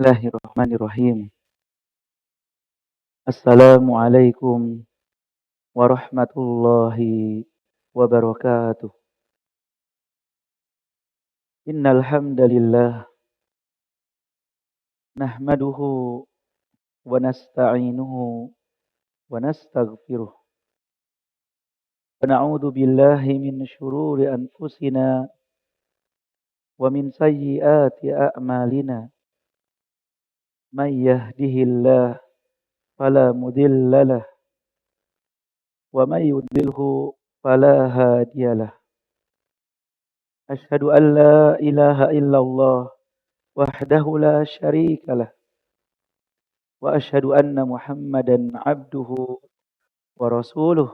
Bismillahirrahmanirrahim. Assalamualaikum warahmatullahi wabarakatuh. Innal hamdalillah nahmaduhu wa nasta'inuhu wa nastaghfiruh. Wa na'udzu billahi min shururi anfusina wa min sayyiati a'malina. May yahdihillahu fala mudhillalah wa may yudlilhu fala hadiyalah. Asyhadu an la ilaha illallah wahdahu la syarikalah wa asyhadu anna Muhammadan abduhu wa rasuluh.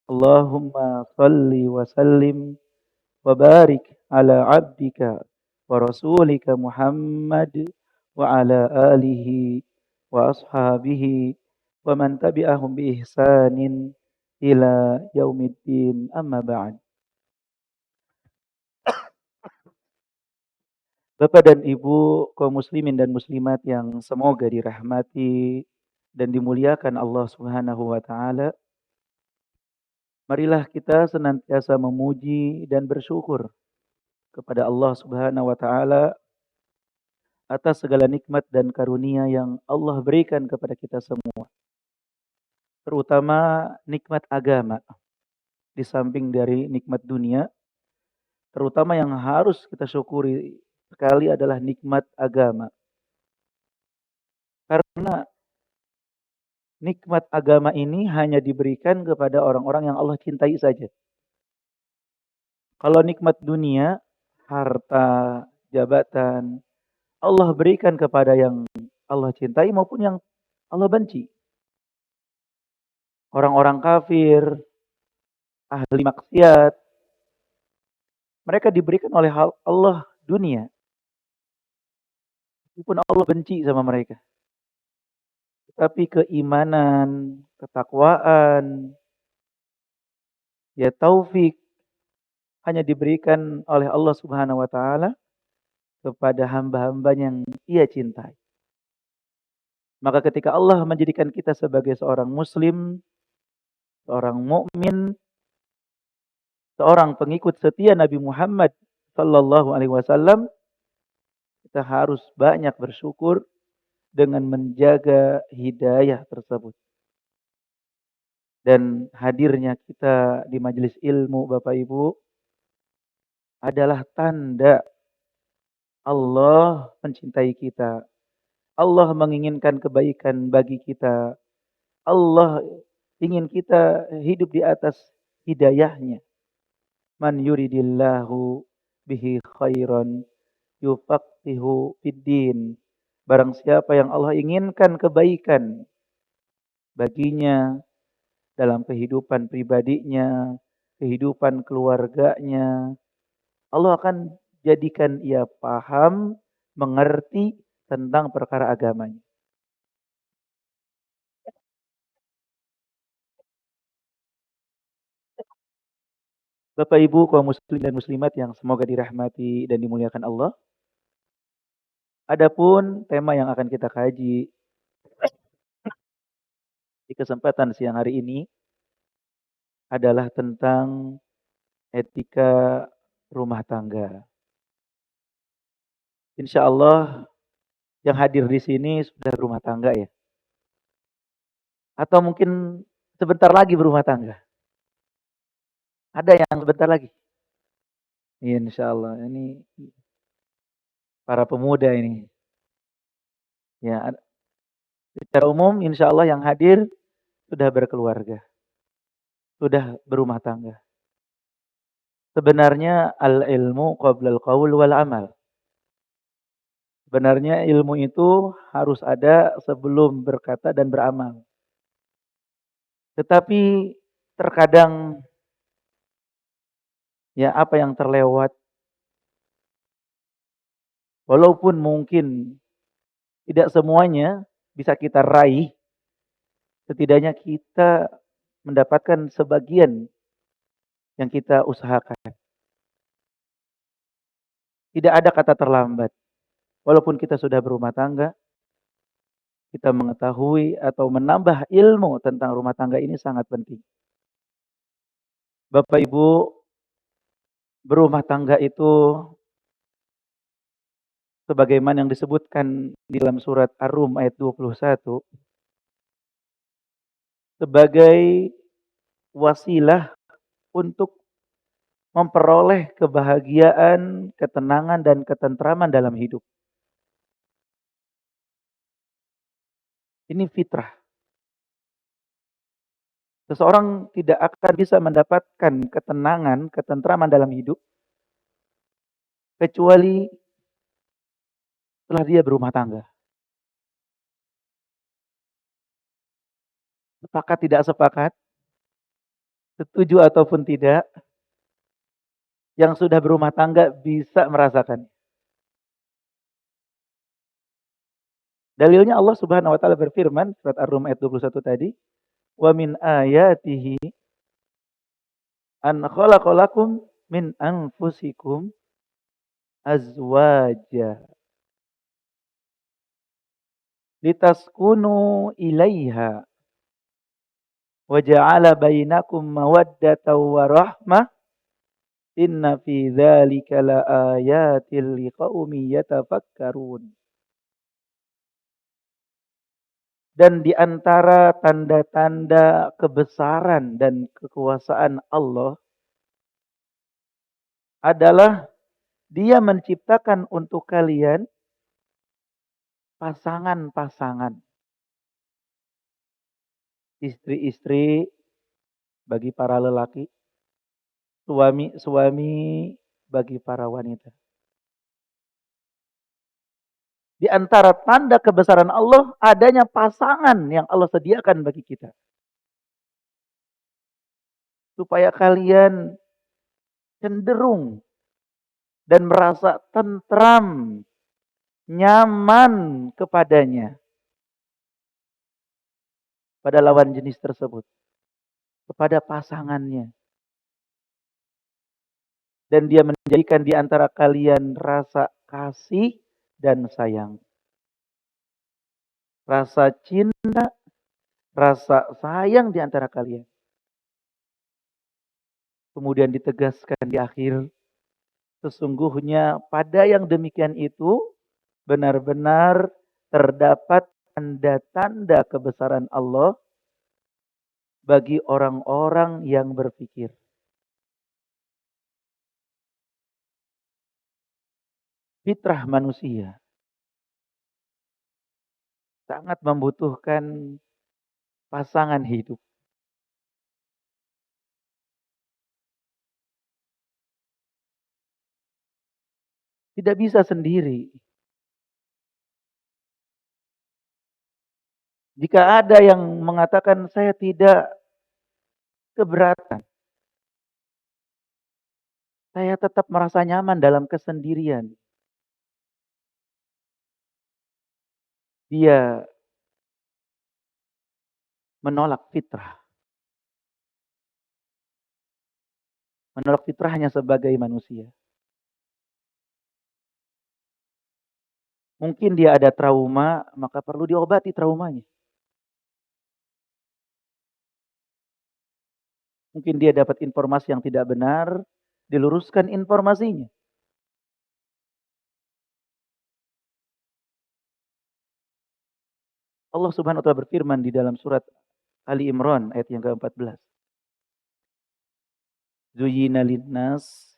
Allahumma salli wa sallim wa barik ala abdika wa rasulika Muhammad wa ala alihi wa ashabihi wa man tabi'ahum bi ihsanin ila yaumiddin, amma ba'd. Bapak dan Ibu kaum muslimin dan muslimat yang semoga dirahmati dan dimuliakan Allah Subhanahu wa taala. Marilah kita senantiasa memuji dan bersyukur kepada Allah Subhanahu wa taala atas segala nikmat dan karunia yang Allah berikan kepada kita semua. Terutama nikmat agama. Di samping dari nikmat dunia, terutama yang harus kita syukuri sekali adalah nikmat agama. Karena nikmat agama ini hanya diberikan kepada orang-orang yang Allah cintai saja. Kalau nikmat dunia, harta, jabatan, Allah berikan kepada yang Allah cintai maupun yang Allah benci. Orang-orang kafir, ahli maksiat, mereka diberikan oleh Allah dunia. Meskipun Allah benci sama mereka. Tapi keimanan, ketakwaan, ya taufik hanya diberikan oleh Allah Subhanahu wa taala kepada hamba-hambanya yang Ia cintai. Maka ketika Allah menjadikan kita sebagai seorang muslim, seorang mukmin, seorang pengikut setia Nabi Muhammad sallallahu alaihi wasallam, kita harus banyak bersyukur dengan menjaga hidayah tersebut. Dan hadirnya kita di majelis ilmu Bapak Ibu adalah tanda Allah mencintai kita. Allah menginginkan kebaikan bagi kita. Allah ingin kita hidup di atas hidayahnya. Man yuridillahu bihi khairan yufaqihu fiddin. Barang siapa yang Allah inginkan kebaikan baginya dalam kehidupan pribadinya, kehidupan keluarganya, Allah akan jadikan ia paham, mengerti tentang perkara agamanya. Bapak Ibu kaum muslim dan muslimat yang semoga dirahmati dan dimuliakan Allah. Adapun tema yang akan kita kaji di kesempatan siang hari ini adalah tentang etika rumah tangga. Insya Allah yang hadir di sini sudah berumah tangga ya. Atau mungkin sebentar lagi berumah tangga. Ada yang sebentar lagi. Insya Allah ini para pemuda ini. Ya, secara umum insya Allah yang hadir sudah berkeluarga. Sudah berumah tangga. Sebenarnya al-ilmu qabla al-qaul wal amal. Sebenarnya ilmu itu harus ada sebelum berkata dan beramal. Tetapi terkadang ya apa yang terlewat, walaupun mungkin tidak semuanya bisa kita raih, setidaknya kita mendapatkan sebagian yang kita usahakan. Tidak ada kata terlambat. Walaupun kita sudah berumah tangga, kita mengetahui atau menambah ilmu tentang rumah tangga ini sangat penting. Bapak Ibu, berumah tangga itu sebagaimana yang disebutkan di dalam surat Ar-Rum ayat 21 sebagai wasilah untuk memperoleh kebahagiaan, ketenangan dan ketentraman dalam hidup. Ini fitrah. Seseorang tidak akan bisa mendapatkan ketenangan, ketentraman dalam hidup kecuali setelah dia berumah tangga. Sepakat tidak sepakat, setuju ataupun tidak, yang sudah berumah tangga bisa merasakan. Dalilnya Allah Subhanahu wa taala berfirman surat Ar-Rum ayat 21 tadi, "Wa min ayatihi an khalaqalakum min anfusikum azwaja litaskunu ilaiha wa ja'ala bainakum mawaddatan wa rahmah inna fi dzalika laayatil liqaumin yatafakkarun." Dan di antara tanda-tanda kebesaran dan kekuasaan Allah adalah Dia menciptakan untuk kalian pasangan-pasangan, istri-istri bagi para lelaki, suami-suami bagi para wanita. Di antara tanda kebesaran Allah adanya pasangan yang Allah sediakan bagi kita. Supaya kalian cenderung dan merasa tentram, nyaman kepadanya, pada lawan jenis tersebut, kepada pasangannya. Dan dia menjadikan di antara kalian rasa kasih dan sayang. Rasa cinta, rasa sayang di antara kalian. Kemudian ditegaskan di akhir, sesungguhnya pada yang demikian itu benar-benar terdapat tanda-tanda kebesaran Allah bagi orang-orang yang berpikir. Fitrah manusia sangat membutuhkan pasangan hidup. Tidak bisa sendiri. Jika ada yang mengatakan saya tidak keberatan, saya tetap merasa nyaman dalam kesendirian. Dia menolak fitrah. Menolak fitrahnya sebagai manusia. Mungkin dia ada trauma, maka perlu diobati traumanya. Mungkin dia dapat informasi yang tidak benar, diluruskan informasinya. Allah Subhanahu wa taala berfirman di dalam surat Ali Imran ayat yang ke-14. Zuyyina linnas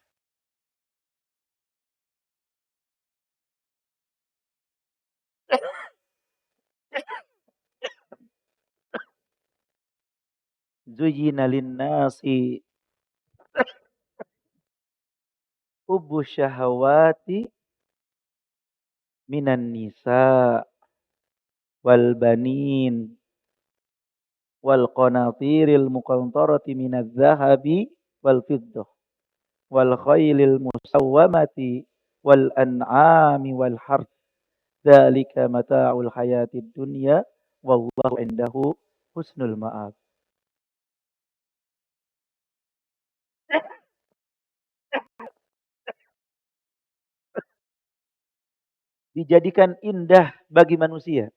zuyyina linnasi hubbu syahawati minan nisa wal banin wal qanatiril muqantarati minadz zahabi wal fiddah wal khailil musawwamati wal an'ami wal harth dzalika mata'ul hayatid dunya wallahu indahu husnul ma'ab. dijadikan indah bagi manusia.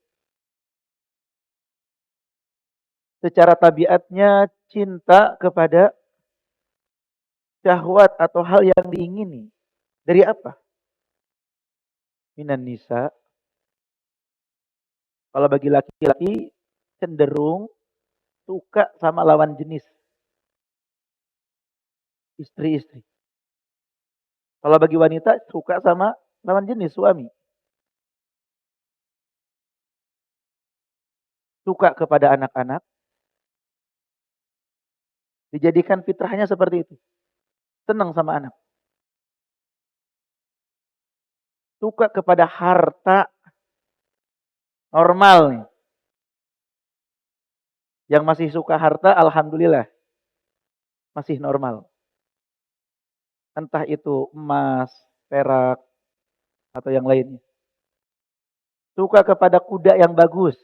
Secara tabiatnya cinta kepada syahwat atau hal yang diingini. Dari apa? Minan nisa. Kalau bagi laki-laki cenderung suka sama lawan jenis, istri-istri. Kalau bagi wanita suka sama lawan jenis, suami. Suka kepada anak-anak, dijadikan fitrahnya seperti itu. Senang sama anak. Suka kepada harta, normal nih. Yang masih suka harta, alhamdulillah. Masih normal. Entah itu emas, perak, atau yang lainnya. Suka kepada kuda yang bagus.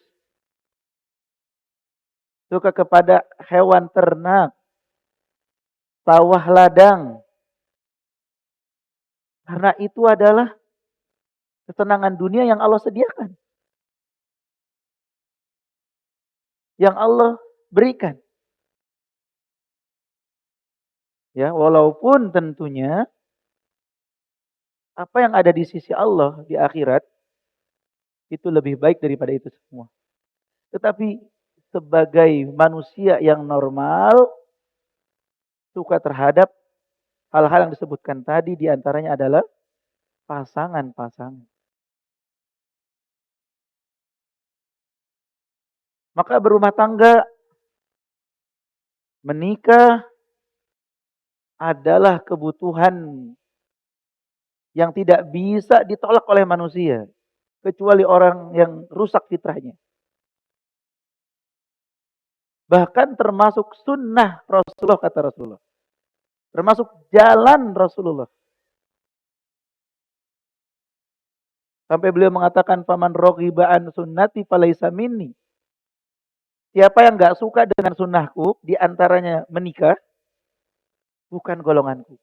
Suka kepada hewan ternak. Sawah ladang. Karena itu adalah kesenangan dunia yang Allah sediakan. Yang Allah berikan. Ya, walaupun tentunya apa yang ada di sisi Allah di akhirat itu lebih baik daripada itu semua. Tetapi sebagai manusia yang normal suka terhadap hal-hal yang disebutkan tadi, di antaranya adalah pasangan-pasangan. Maka berumah tangga, menikah adalah kebutuhan yang tidak bisa ditolak oleh manusia. Kecuali orang yang rusak fitrahnya. Bahkan termasuk sunnah Rasulullah, kata Rasulullah. Termasuk jalan Rasulullah. Sampai beliau mengatakan, "Faman raghiba an sunnati falaisa minni." Siapa yang enggak suka dengan sunnahku, di antaranya menikah, bukan golonganku.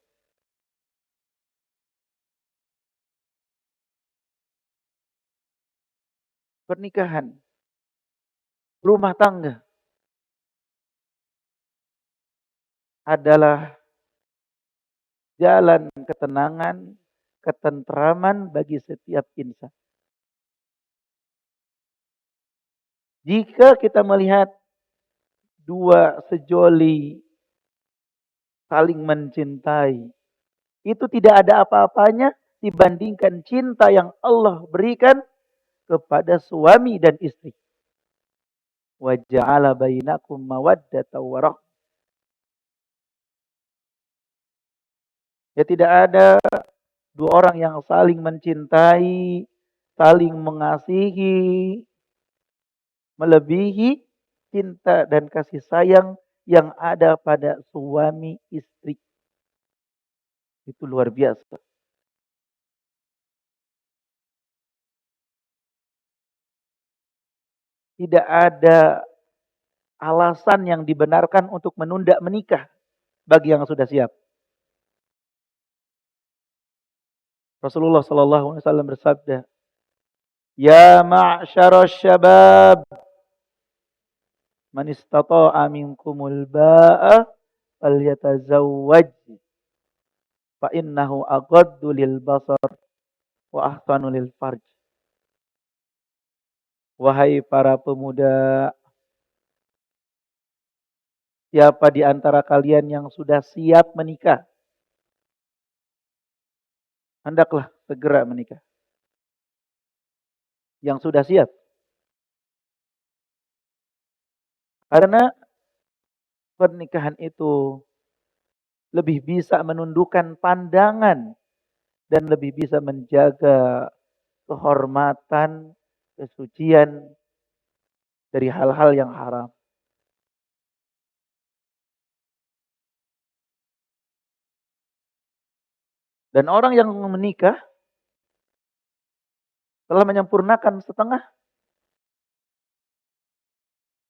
Pernikahan, rumah tangga adalah jalan ketenangan, ketentraman bagi setiap insan. Jika kita melihat dua sejoli saling mencintai, itu tidak ada apa-apanya dibandingkan cinta yang Allah berikan kepada suami dan istri. Wa ja'ala bainakum mawaddatan wa rahmah. Ya, tidak ada dua orang yang saling mencintai, saling mengasihi, melebihi cinta dan kasih sayang yang ada pada suami istri. Itu luar biasa. Tidak ada alasan yang dibenarkan untuk menunda menikah bagi yang sudah siap. Rasulullah sallallahu alaihi wasallam bersabda, "Ya ma'syarasy syabab, man istata'a minkumul ba'a falyatazawwaj fa innahu aghaddu lil basar wa ahsanu lil farj." Wahai para pemuda, siapa di antara kalian yang sudah siap menikah, hendaklah segera menikah. Yang sudah siap. Karena pernikahan itu lebih bisa menundukkan pandangan dan lebih bisa menjaga kehormatan, kesucian dari hal-hal yang haram. Dan orang yang menikah telah menyempurnakan setengah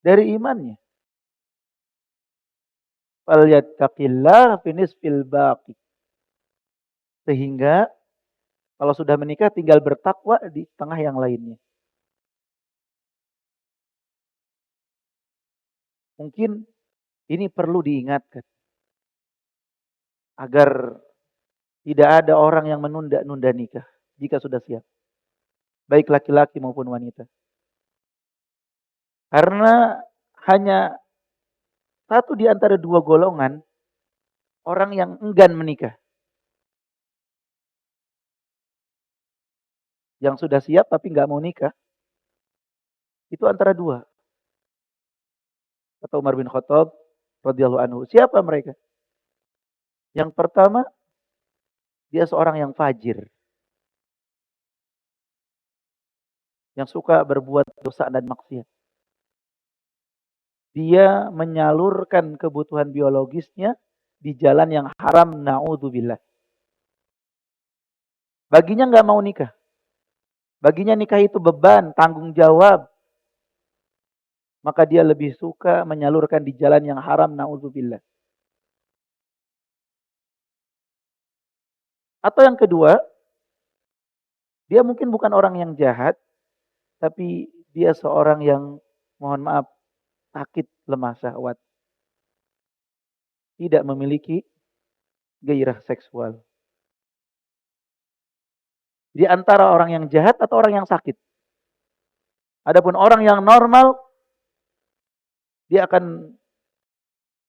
dari imannya. Falyattaqillah fi nisfil baqi. Sehingga Kalau sudah menikah tinggal bertakwa di tengah yang lainnya. Mungkin ini perlu diingatkan agar tidak ada orang yang menunda-nunda nikah jika sudah siap, baik laki-laki maupun wanita. Karena hanya satu di antara dua golongan orang yang enggan menikah. Yang sudah siap tapi nggak mau nikah, itu antara dua. Kata Umar bin Khattab radhiyallahu anhu. Siapa mereka? Yang pertama, dia seorang yang fajir. Yang suka berbuat dosa dan maksiat. Dia menyalurkan kebutuhan biologisnya di jalan yang haram, na'udzubillah. Baginya nggak mau nikah. Baginya nikah itu beban, tanggung jawab. Maka dia lebih suka menyalurkan di jalan yang haram, na'udzubillah. Atau yang kedua, dia mungkin bukan orang yang jahat, tapi dia seorang yang, mohon maaf, sakit lemah syahwat. Tidak memiliki gairah seksual. Di antara orang yang jahat atau orang yang sakit. Adapun orang yang normal, dia akan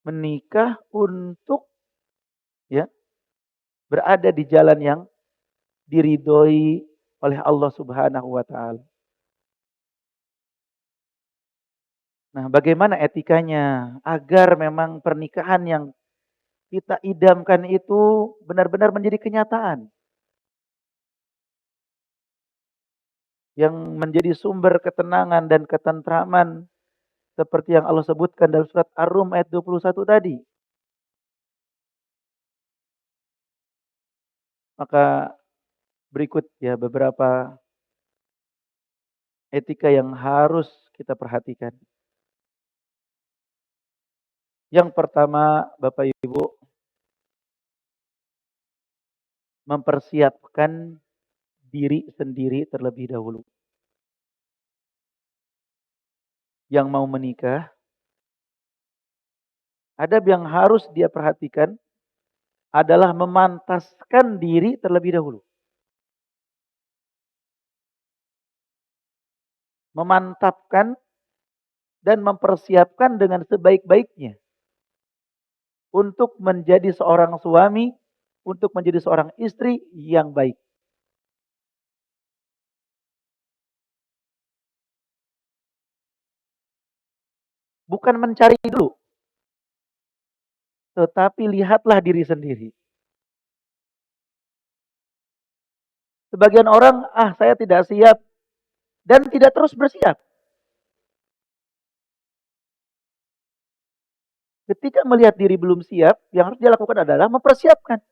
menikah untuk ya berada di jalan yang diridhoi oleh Allah Subhanahu wa taala. Nah, bagaimana etikanya agar memang pernikahan yang kita idamkan itu benar-benar menjadi kenyataan. Yang menjadi sumber ketenangan dan ketentraman seperti yang Allah sebutkan dalam surat Ar-Rum ayat 21 tadi. Maka berikut ya beberapa etika yang harus kita perhatikan. Yang pertama, Bapak Ibu, mempersiapkan diri sendiri terlebih dahulu. Yang mau menikah, ada yang harus dia perhatikan adalah memantaskan diri terlebih dahulu. Memantapkan dan mempersiapkan dengan sebaik-baiknya untuk menjadi seorang suami, untuk menjadi seorang istri yang baik. Bukan mencari dulu, tetapi lihatlah diri sendiri. Sebagian orang, saya tidak siap dan tidak terus bersiap. Ketika melihat diri belum siap, yang harus dia lakukan adalah mempersiapkan.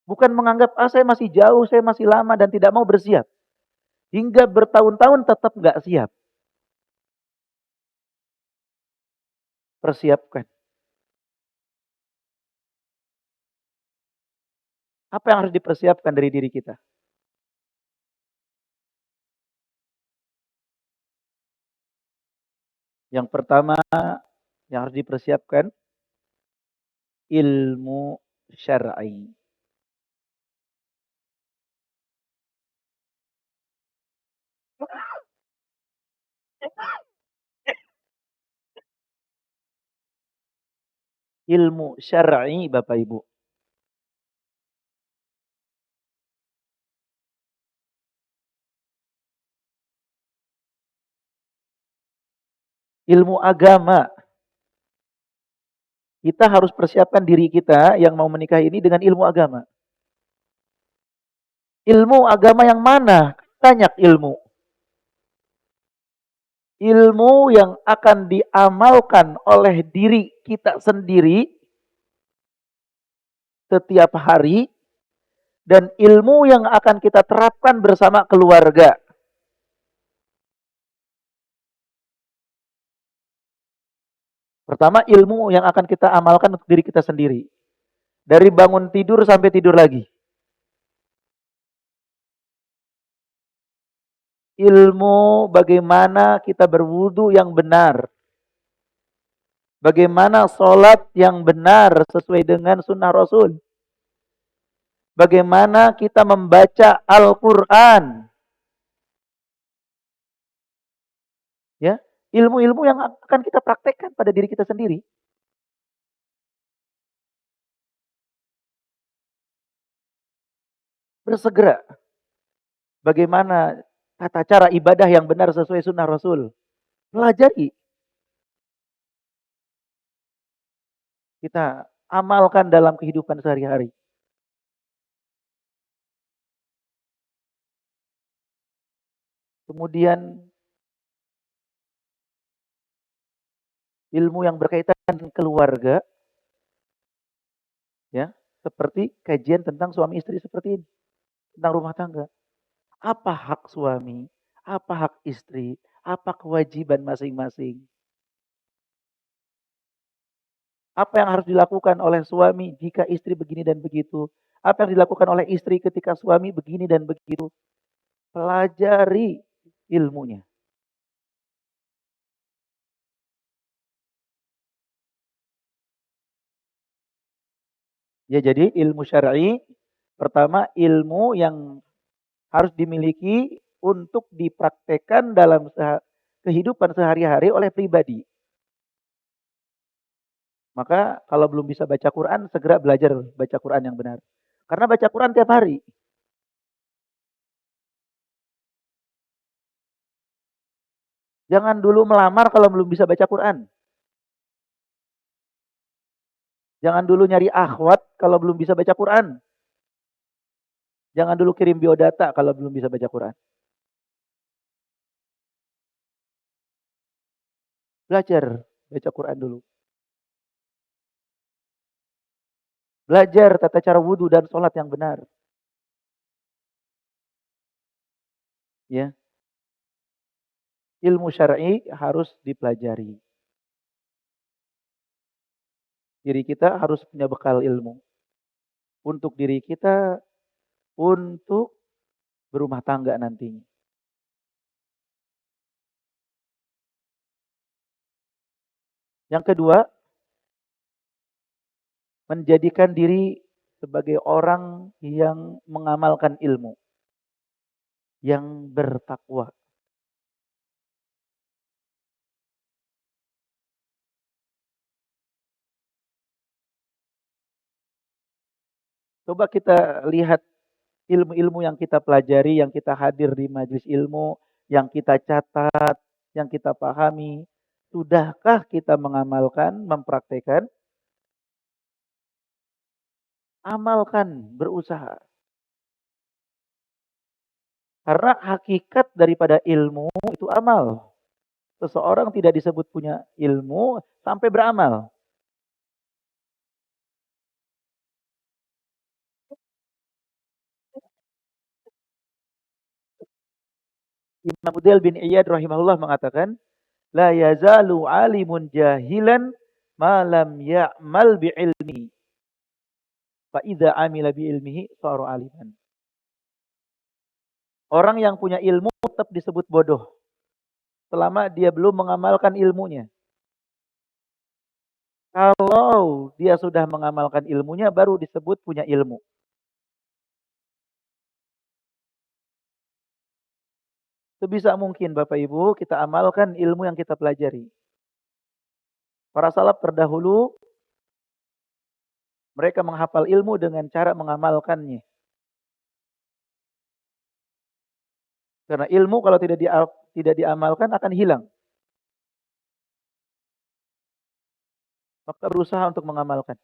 Bukan menganggap, saya masih jauh, saya masih lama dan tidak mau bersiap. Hingga bertahun-tahun tetap nggak siap. Persiapkan. Apa yang harus dipersiapkan dari diri kita? Yang pertama yang harus dipersiapkan, ilmu syar'i. Ilmu syar'i Bapak Ibu. Ilmu agama. Kita harus persiapkan diri kita yang mau menikah ini dengan ilmu agama. Ilmu agama yang mana? Banyak ilmu. Ilmu yang akan diamalkan oleh diri kita sendiri setiap hari dan ilmu yang akan kita terapkan bersama keluarga. Pertama, ilmu yang akan kita amalkan untuk diri kita sendiri. Dari bangun tidur sampai tidur lagi. Ilmu bagaimana kita berwudu yang benar. Bagaimana sholat yang benar sesuai dengan sunnah Rasul. Bagaimana kita membaca Al-Quran. Ya, ilmu-ilmu yang akan kita praktekkan pada diri kita sendiri. Bersegera. Bagaimana tata cara ibadah yang benar sesuai sunnah Rasul. Pelajari. Kita amalkan dalam kehidupan sehari-hari. Kemudian ilmu yang berkaitan dengan keluarga, ya, seperti kajian tentang suami istri seperti ini, tentang rumah tangga. Apa hak suami? Apa hak istri? Apa kewajiban masing-masing? Apa yang harus dilakukan oleh suami jika istri begini dan begitu? Apa yang dilakukan oleh istri ketika suami begini dan begitu? Pelajari ilmunya. Ya, jadi ilmu syar'i pertama ilmu yang harus dimiliki untuk dipraktekkan dalam kehidupan sehari-hari oleh pribadi. Maka kalau belum bisa baca Quran, segera belajar baca Quran yang benar. Karena baca Quran tiap hari. Jangan dulu melamar kalau belum bisa baca Quran. Jangan dulu nyari akhwat kalau belum bisa baca Quran. Jangan dulu kirim biodata kalau belum bisa baca Quran. Belajar baca Quran dulu. Belajar tata cara wudhu dan sholat yang benar. Ya, ilmu syar'i harus dipelajari. Diri kita harus punya bekal ilmu. Untuk diri kita, untuk berumah tangga nantinya. Yang kedua, menjadikan diri sebagai orang yang mengamalkan ilmu. Yang bertakwa. Coba kita lihat ilmu-ilmu yang kita pelajari, yang kita hadir di majelis ilmu, yang kita catat, yang kita pahami. Sudahkah kita mengamalkan, mempraktekkan? Amalkan, berusaha. Karena hakikat daripada ilmu itu amal. Seseorang tidak disebut punya ilmu sampai beramal. Imam Udail bin Iyad rahimahullah mengatakan, la yazalu alimun jahilan ma lam ya'mal bi'ilmi. Fa idza amila bi'ilmihi sara aliman. Orang yang punya ilmu tetap disebut bodoh selama dia belum mengamalkan ilmunya. Kalau dia sudah mengamalkan ilmunya baru disebut punya ilmu. Sebisa mungkin Bapak Ibu kita amalkan ilmu yang kita pelajari. Para salaf terdahulu mereka menghafal ilmu dengan cara mengamalkannya. Karena ilmu kalau tidak diamalkan akan hilang. Maka berusaha untuk mengamalkan.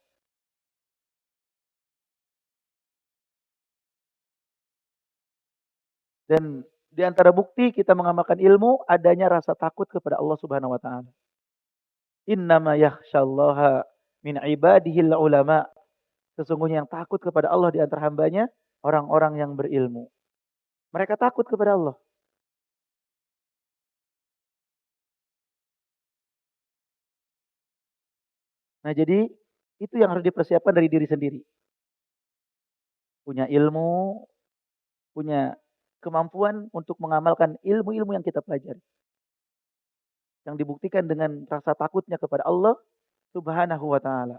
Dan di antara bukti kita mengamalkan ilmu adanya rasa takut kepada Allah Subhanahu wa taala. Innama yakhsyallaha min ibadihil ulama. Sesungguhnya yang takut kepada Allah di antara hambanya orang-orang yang berilmu. Mereka takut kepada Allah. Nah, jadi Itu yang harus dipersiapkan dari diri sendiri. Punya ilmu, punya kemampuan untuk mengamalkan ilmu-ilmu yang kita pelajari. Yang dibuktikan dengan rasa takutnya kepada Allah Subhanahu wa taala.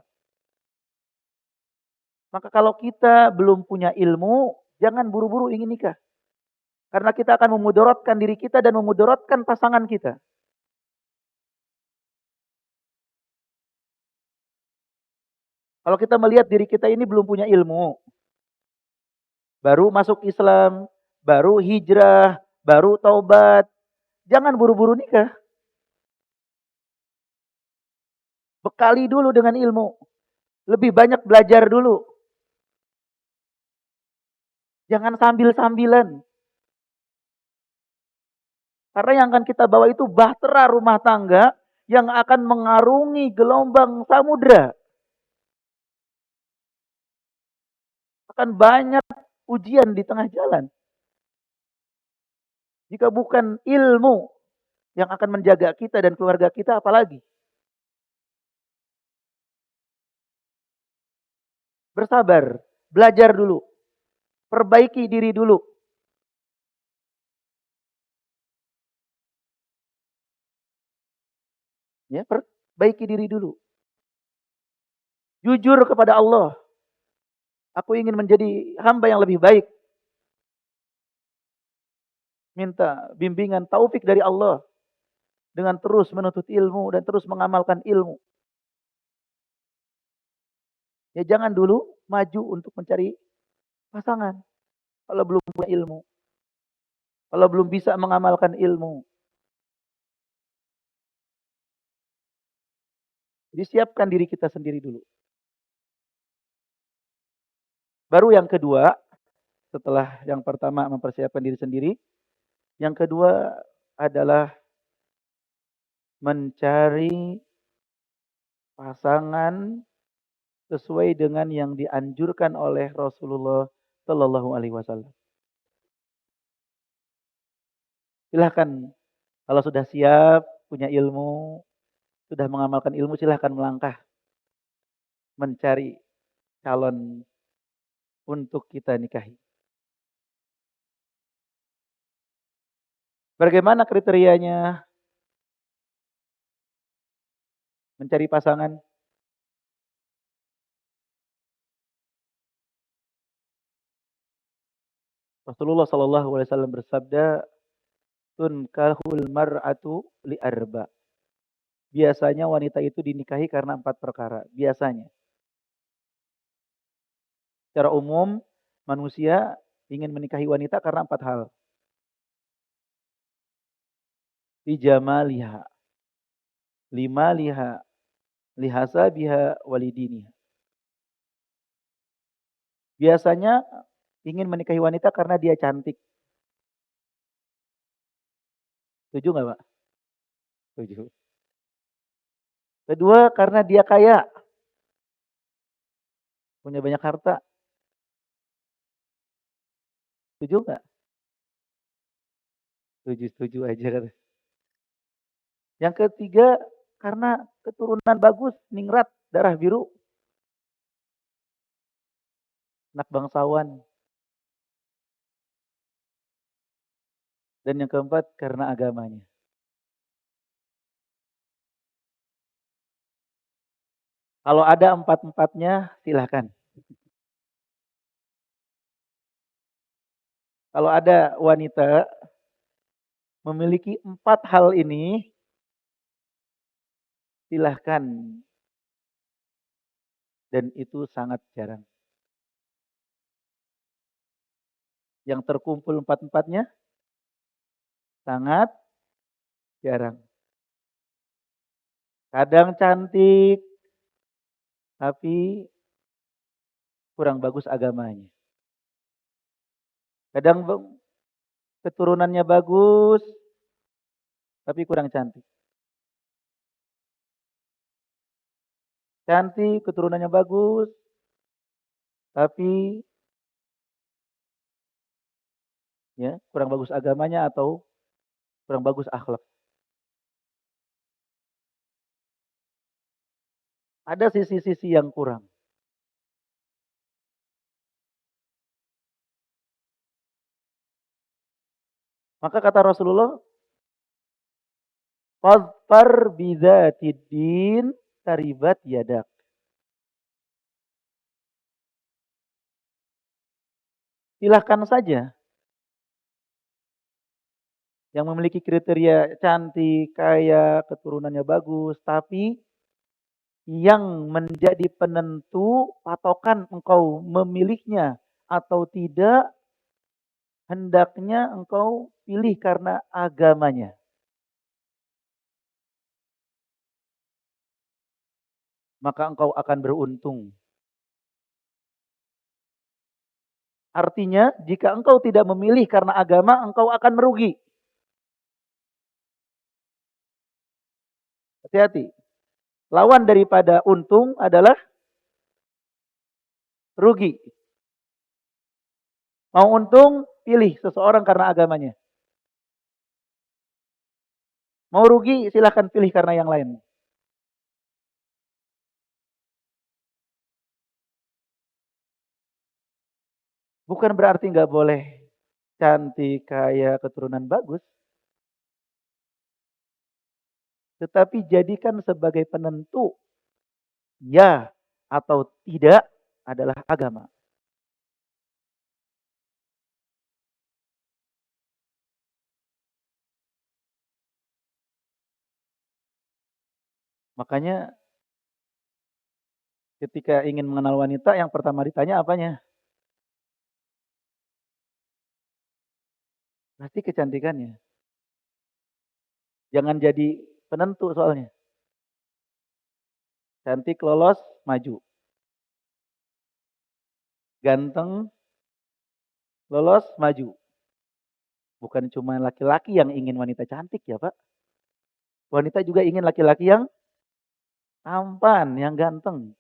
Maka kalau kita belum punya ilmu, jangan buru-buru ingin nikah. Karena kita akan memudaratkan diri kita dan memudaratkan pasangan kita. Kalau kita melihat diri kita ini belum punya ilmu, baru masuk Islam, baru hijrah, baru taubat, jangan buru-buru nikah. Bekali dulu dengan ilmu. Lebih banyak belajar dulu. Jangan sambil-sambilan. Karena yang akan kita bawa itu bahtera rumah tangga yang akan mengarungi gelombang samudra. Akan banyak ujian di tengah jalan. Jika bukan ilmu yang akan menjaga kita dan keluarga kita, apalagi? Bersabar, belajar dulu, perbaiki diri dulu. Ya, perbaiki diri dulu. Jujur kepada Allah. Aku ingin menjadi hamba yang lebih baik. Minta bimbingan taufik dari Allah dengan terus menuntut ilmu dan terus mengamalkan ilmu. Ya jangan dulu maju untuk mencari pasangan kalau belum punya ilmu. Kalau belum bisa mengamalkan ilmu. Jadi siapkan diri kita sendiri dulu. Baru yang kedua, setelah yang pertama mempersiapkan diri sendiri, yang kedua adalah mencari pasangan sesuai dengan yang dianjurkan oleh Rasulullah Shallallahu Alaihi Wasallam. Silahkan kalau sudah siap, punya ilmu, sudah mengamalkan ilmu, silahkan melangkah mencari calon untuk kita nikahi. Bagaimana kriterianya mencari pasangan? Rasulullah Shallallahu Alaihi Wasallam bersabda, tunkahul mar'atu li arba. Biasanya wanita itu dinikahi karena 4 perkara. Biasanya. Secara umum, manusia ingin menikahi wanita karena 4 hal. Lijamaliha, limaliha, lihasabiha, walidiniha. Biasanya ingin menikahi wanita karena dia cantik. Setuju nggak, Pak? Setuju. Kedua, karena dia kaya. Punya banyak harta. Setuju nggak? Setuju-setuju aja. Yang ketiga, karena keturunan bagus, ningrat, darah biru. Anak bangsawan. Dan yang keempat, karena agamanya. Kalau ada 4-empatnya, silahkan. Kalau ada wanita memiliki 4 hal ini, silahkan. Dan itu sangat jarang. Yang terkumpul 4-empatnya, sangat jarang. Kadang cantik, tapi kurang bagus agamanya. Kadang keturunannya bagus, tapi kurang cantik. Cantik, keturunannya bagus, tapi ya kurang bagus agamanya atau kurang bagus akhlak. Ada sisi-sisi yang kurang. Maka kata Rasulullah, "Fadfar bidzatid din taribat yadak." Silahkan saja yang memiliki kriteria cantik, kaya, keturunannya bagus, tapi yang menjadi penentu patokan engkau memilihnya atau tidak, hendaknya engkau pilih karena agamanya. Maka engkau akan beruntung. Artinya, jika engkau tidak memilih karena agama, engkau akan merugi. Hati-hati. Lawan daripada untung adalah rugi. Mau untung, pilih seseorang karena agamanya. Mau rugi, silahkan pilih karena yang lain. Bukan berarti nggak boleh cantik, kaya, keturunan bagus. Tetapi jadikan sebagai penentu ya atau tidak adalah agama. Makanya ketika ingin mengenal wanita yang pertama ditanya apanya? Pasti kecantikannya. Jangan jadi penentu soalnya. Cantik, lolos, maju. Ganteng, lolos, maju. Bukan cuma laki-laki yang ingin wanita cantik ya Pak. Wanita juga ingin laki-laki yang tampan, yang ganteng.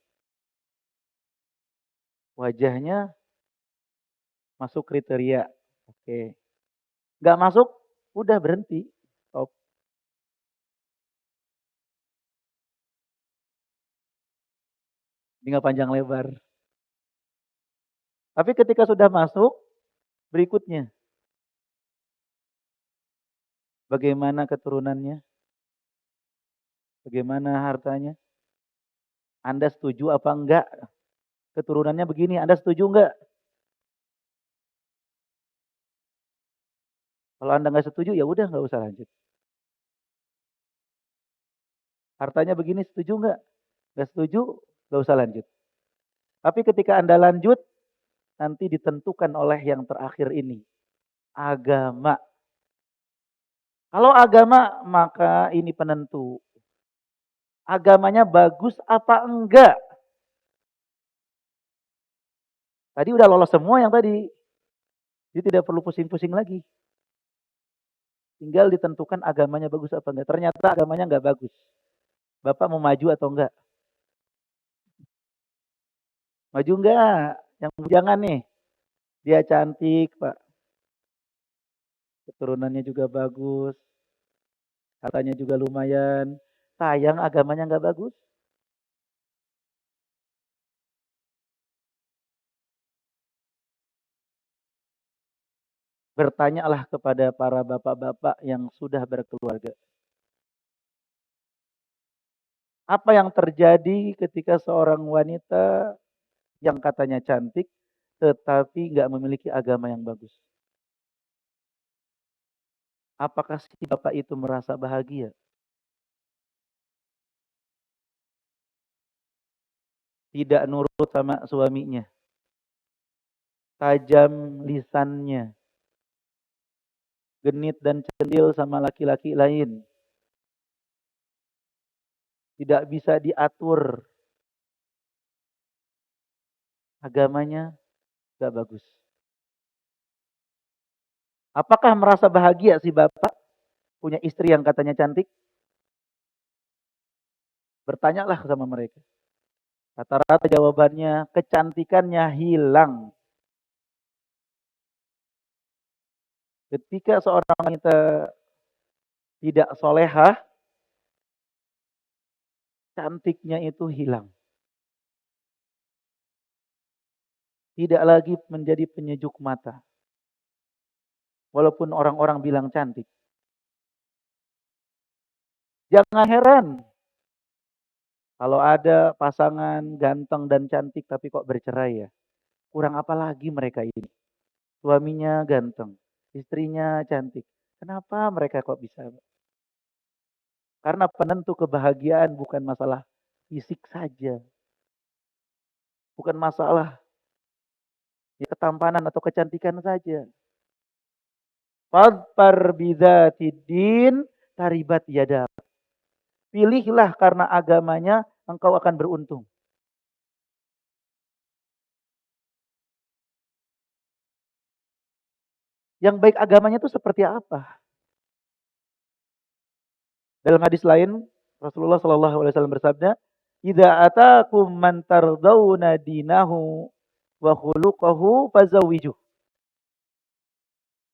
Wajahnya masuk kriteria. Oke. Nggak masuk, udah berhenti. Stop. Tinggal panjang lebar. Tapi ketika sudah masuk, berikutnya. Bagaimana keturunannya? Bagaimana hartanya? Anda setuju apa enggak? Keturunannya begini, Anda setuju enggak? Kalau Anda nggak setuju, ya udah nggak usah lanjut. Hartanya begini, setuju enggak? Nggak setuju, nggak usah lanjut. Tapi ketika Anda lanjut, nanti ditentukan oleh yang terakhir ini. Agama. Kalau agama, maka ini penentu. Agamanya bagus apa enggak? Tadi udah lolos semua yang tadi. Jadi tidak perlu pusing-pusing lagi. Tinggal ditentukan agamanya bagus apa enggak. Ternyata agamanya enggak bagus. Bapak mau maju atau enggak? Maju enggak? Yang jangan nih. Dia cantik, Pak. Keturunannya juga bagus. Hartanya juga lumayan. Sayang agamanya enggak bagus. Bertanyalah kepada para bapak-bapak yang sudah berkeluarga. Apa yang terjadi ketika seorang wanita yang katanya cantik, tetapi nggak memiliki agama yang bagus? Apakah si bapak itu merasa bahagia? Tidak nurut sama suaminya, tajam lisannya, genit dan centil sama laki-laki lain, tidak bisa diatur, agamanya nggak bagus. Apakah merasa bahagia si bapak punya istri yang katanya cantik? Bertanyalah sama mereka. Rata-rata jawabannya kecantikannya hilang. Ketika seorang wanita tidak solehah, cantiknya itu hilang. Tidak lagi menjadi penyejuk mata. Walaupun orang-orang bilang cantik. Jangan heran kalau ada pasangan ganteng dan cantik tapi kok bercerai ya. Kurang apa lagi mereka ini? Suaminya ganteng, istrinya cantik. Kenapa mereka kok bisa? Karena penentu kebahagiaan bukan masalah fisik saja. Bukan masalah ya, ketampanan atau kecantikan saja. Fadfar bidzatid taribat yada. Pilihlah karena agamanya engkau akan beruntung. Yang baik agamanya itu seperti apa? Dalam hadis lain Rasulullah Shallallahu Alaihi Wasallam bersabda, "Idza atakum man tardawna dinahu wa khuluquhu fazawwijuh."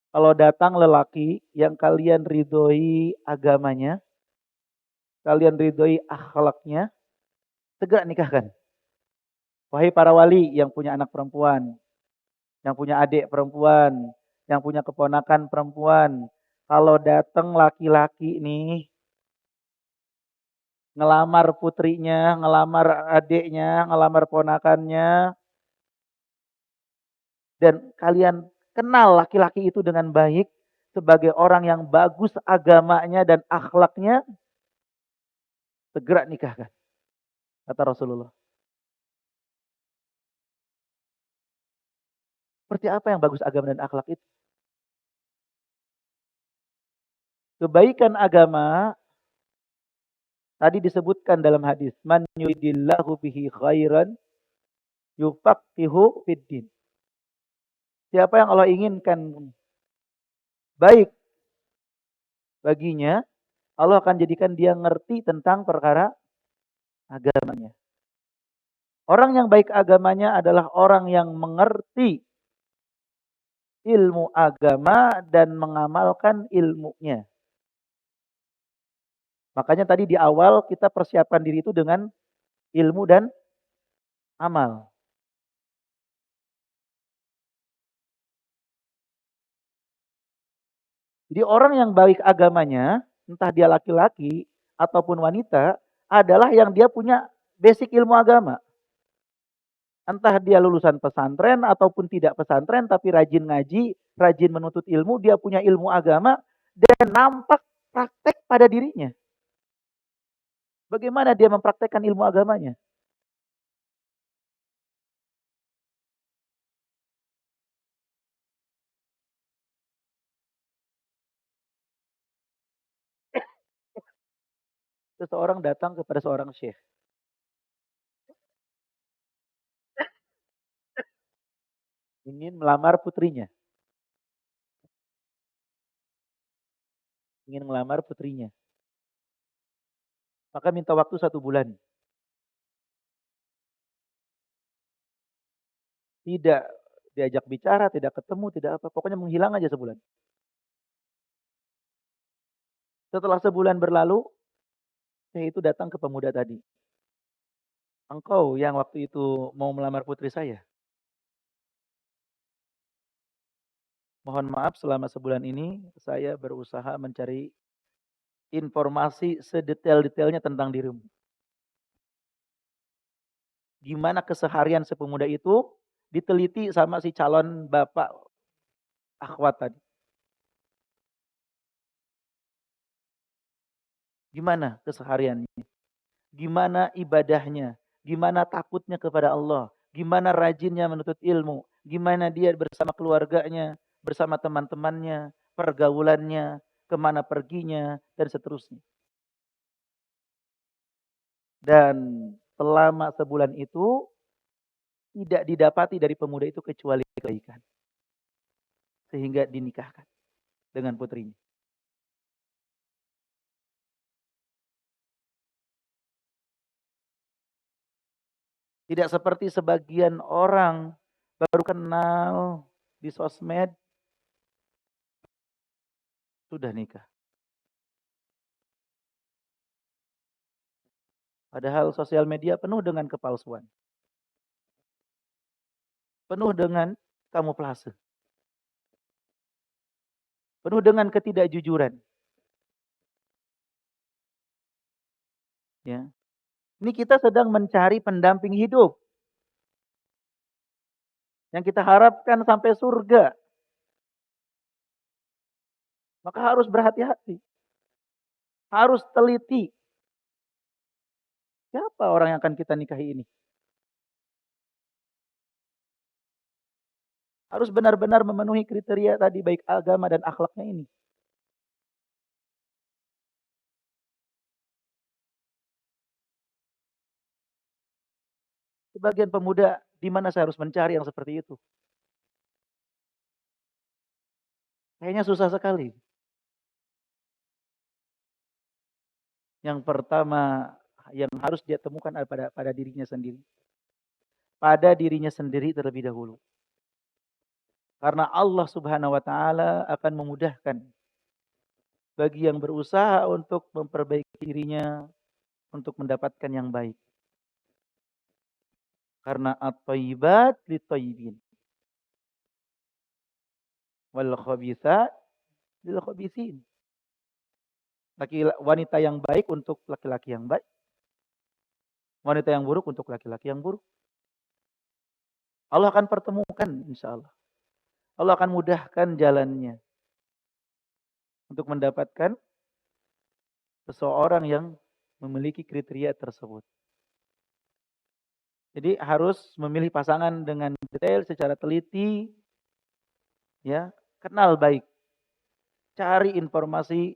Kalau datang lelaki yang kalian ridhoi agamanya, kalian ridhoi akhlaknya, segera nikahkan. Wahai para wali yang punya anak perempuan, yang punya adik perempuan, yang punya keponakan perempuan, kalau datang laki-laki nih ngelamar putrinya, ngelamar adiknya, ngelamar ponakannya, dan kalian kenal laki-laki itu dengan baik sebagai orang yang bagus agamanya dan akhlaknya, segera nikahkan, kata Rasulullah. Seperti apa yang bagus agama dan akhlak itu? Kebaikan agama tadi disebutkan dalam hadis, man yuridillahu bihi khairan yufaqihu fiddin. Siapa yang Allah inginkan baik baginya, Allah akan jadikan dia ngerti tentang perkara agamanya. Orang yang baik agamanya adalah orang yang mengerti ilmu agama dan mengamalkan ilmunya. Makanya tadi di awal kita persiapkan diri itu dengan ilmu dan amal. Jadi orang yang baik agamanya, entah dia laki-laki ataupun wanita, adalah yang dia punya basic ilmu agama. Entah dia lulusan pesantren ataupun tidak pesantren, tapi rajin ngaji, rajin menuntut ilmu, dia punya ilmu agama, dan nampak praktek pada dirinya. Bagaimana dia mempraktekkan ilmu agamanya? Seseorang datang kepada seorang syekh, ingin melamar putrinya, ingin melamar putrinya. Maka minta waktu 1 bulan. Tidak diajak bicara, tidak ketemu, tidak apa. Pokoknya menghilang aja sebulan. Setelah sebulan berlalu, syekh itu datang ke pemuda tadi. Engkau yang waktu itu mau melamar putri saya. Mohon maaf selama sebulan ini saya berusaha mencari informasi sedetail-detailnya tentang dirimu. Gimana keseharian si pemuda itu diteliti sama si calon bapak akhwat tadi. Gimana kesehariannya? Gimana ibadahnya? Gimana takutnya kepada Allah? Gimana rajinnya menuntut ilmu? Gimana dia bersama keluarganya, bersama teman-temannya, pergaulannya, kemana perginya, dan seterusnya. Dan selama sebulan itu tidak didapati dari pemuda itu kecuali kebaikan. Sehingga dinikahkan dengan putrinya. Tidak seperti sebagian orang baru kenal di sosmed sudah nikah. Padahal sosial media penuh dengan kepalsuan, penuh dengan kamuflase, penuh dengan ketidakjujuran, ya. Ini kita sedang mencari pendamping hidup yang kita harapkan sampai surga, maka harus berhati-hati, harus teliti. Siapa orang yang akan kita nikahi ini? Harus benar-benar memenuhi kriteria tadi, baik agama dan akhlaknya ini. Sebagian pemuda, di mana saya harus mencari yang seperti itu? Kayaknya susah sekali. Yang pertama yang harus dia temukan pada dirinya sendiri. Pada dirinya sendiri terlebih dahulu. Karena Allah Subhanahu wa taala akan memudahkan bagi yang berusaha untuk memperbaiki dirinya untuk mendapatkan yang baik. Karena at-thayyibat lit-thayyibin wal khabithat lil khabithin. Wanita yang baik untuk laki-laki yang baik, wanita yang buruk untuk laki-laki yang buruk. Allah akan pertemukan insyaallah. Allah akan mudahkan jalannya untuk mendapatkan seseorang yang memiliki kriteria tersebut. Jadi harus memilih pasangan dengan detail secara teliti, ya, kenal baik, cari informasi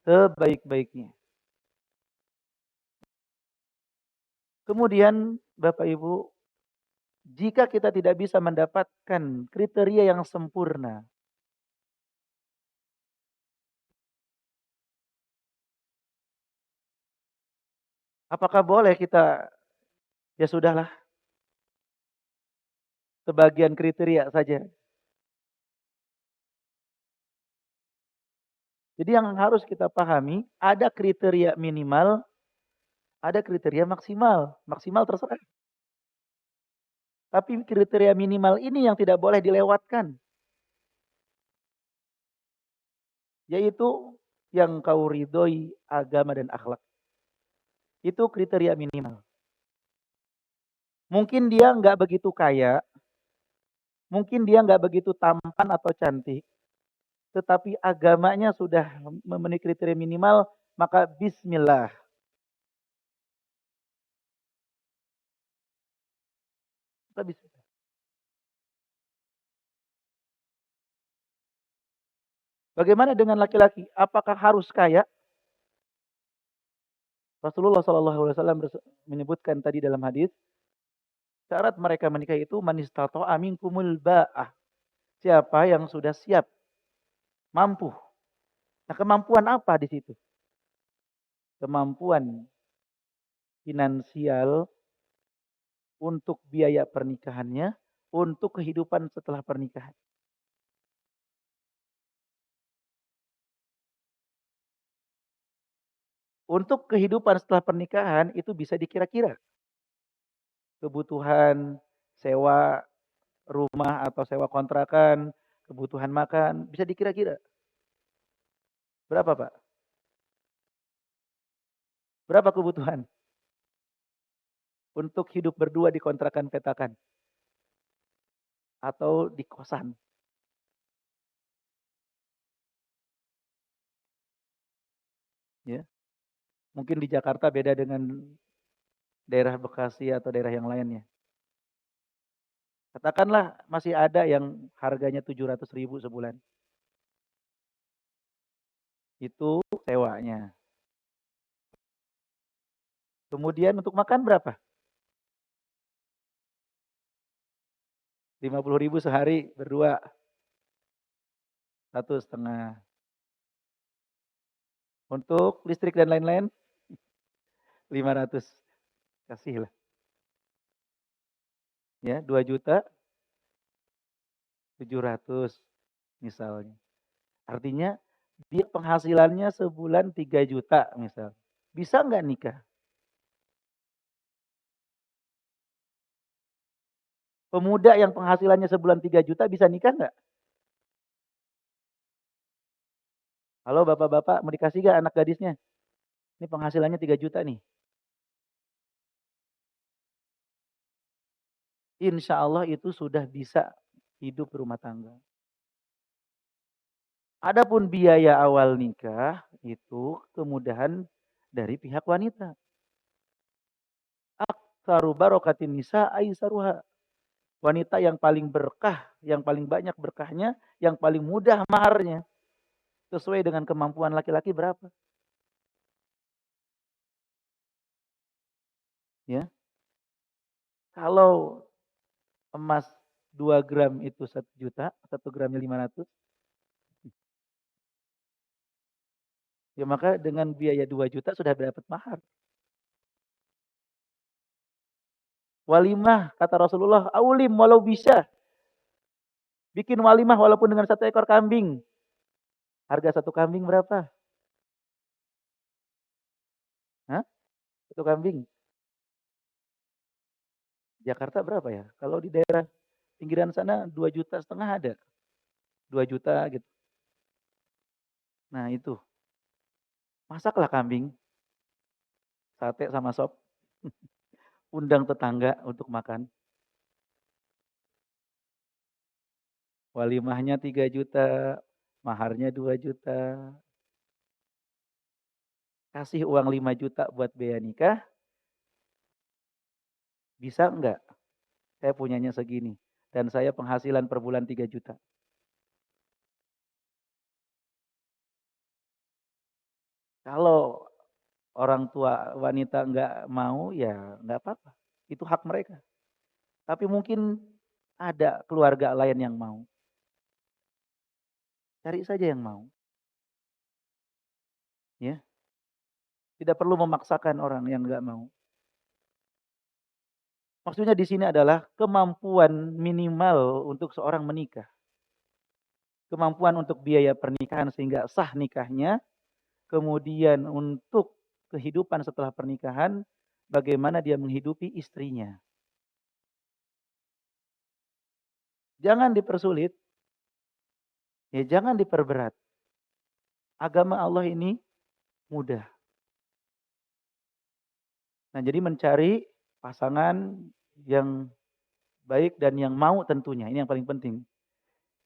sebaik-baiknya. Kemudian Bapak Ibu, jika kita tidak bisa mendapatkan kriteria yang sempurna, apakah boleh kita, ya sudahlah, sebagian kriteria saja. Jadi yang harus kita pahami, ada kriteria minimal, ada kriteria maksimal. Maksimal terserah. Tapi kriteria minimal ini yang tidak boleh dilewatkan. Yaitu yang kau ridhoi agama dan akhlak. Itu kriteria minimal. Mungkin dia nggak begitu kaya, mungkin dia nggak begitu tampan atau cantik, tetapi agamanya sudah memenuhi kriteria minimal, maka bismillah. Kita bismillah. Bagaimana dengan laki-laki? Apakah harus kaya? Rasulullah SAW menyebutkan tadi dalam hadis, syarat mereka menikah itu manistata'a minkumul ba'ah. Siapa yang sudah siap, mampu. Nah, kemampuan apa di situ? Kemampuan finansial untuk biaya pernikahannya, untuk kehidupan setelah pernikahan. Untuk kehidupan setelah pernikahan itu bisa dikira-kira. Kebutuhan sewa rumah atau sewa kontrakan, kebutuhan makan, bisa dikira-kira. Berapa, Pak? Berapa kebutuhan untuk hidup berdua di kontrakan petakan atau di kosan? Ya. Mungkin di Jakarta beda dengan daerah Bekasi atau daerah yang lainnya. Katakanlah masih ada yang harganya 700.000 sebulan. Itu sewanya. Kemudian untuk makan berapa? 50.000 sehari berdua. 1,5. Untuk listrik dan lain-lain 500. Kasihlah. Ya, 2.700.000 misalnya. Artinya dia penghasilannya sebulan 3 juta misal. Bisa nggak nikah? Pemuda yang penghasilannya sebulan 3 juta bisa nikah nggak? Halo bapak-bapak, mau dikasih nggak anak gadisnya? Ini penghasilannya 3 juta nih. Insya Allah itu sudah bisa hidup berumah tangga. Adapun biaya awal nikah itu kemudahan dari pihak wanita. Aktsaru barokatin nisa aisaruha. Wanita yang paling berkah, yang paling banyak berkahnya, yang paling mudah maharnya. Sesuai dengan kemampuan laki-laki berapa? Ya. Kalau emas 2 gram itu 1 juta, 1 gramnya 500, ya maka dengan biaya 2 juta sudah dapat mahar. Walimah kata Rasulullah, aulim walau bisa. Bikin walimah walaupun dengan 1 ekor kambing. Harga 1 kambing berapa? Hah? 1 kambing. Jakarta berapa ya? Kalau di daerah pinggiran sana 2,5 juta ada. 2 juta gitu. Nah itu. Masaklah kambing. Sate sama sop. Undang tetangga untuk makan. Walimahnya 3 juta. Maharnya 2 juta. Kasih uang 5 juta buat biaya nikah. Bisa enggak? Saya punyanya segini. Dan saya penghasilan per bulan 3 juta. Kalau orang tua wanita enggak mau, ya enggak apa-apa. Itu hak mereka. Tapi mungkin ada keluarga lain yang mau. Cari saja yang mau. Ya, tidak perlu memaksakan orang yang enggak mau. Maksudnya di sini adalah kemampuan minimal untuk seorang menikah. Kemampuan untuk biaya pernikahan sehingga sah nikahnya. Kemudian untuk kehidupan setelah pernikahan, bagaimana dia menghidupi istrinya. Jangan dipersulit, ya jangan diperberat. Agama Allah ini mudah. Nah, jadi mencari pasangan yang baik dan yang mau tentunya. Ini yang paling penting.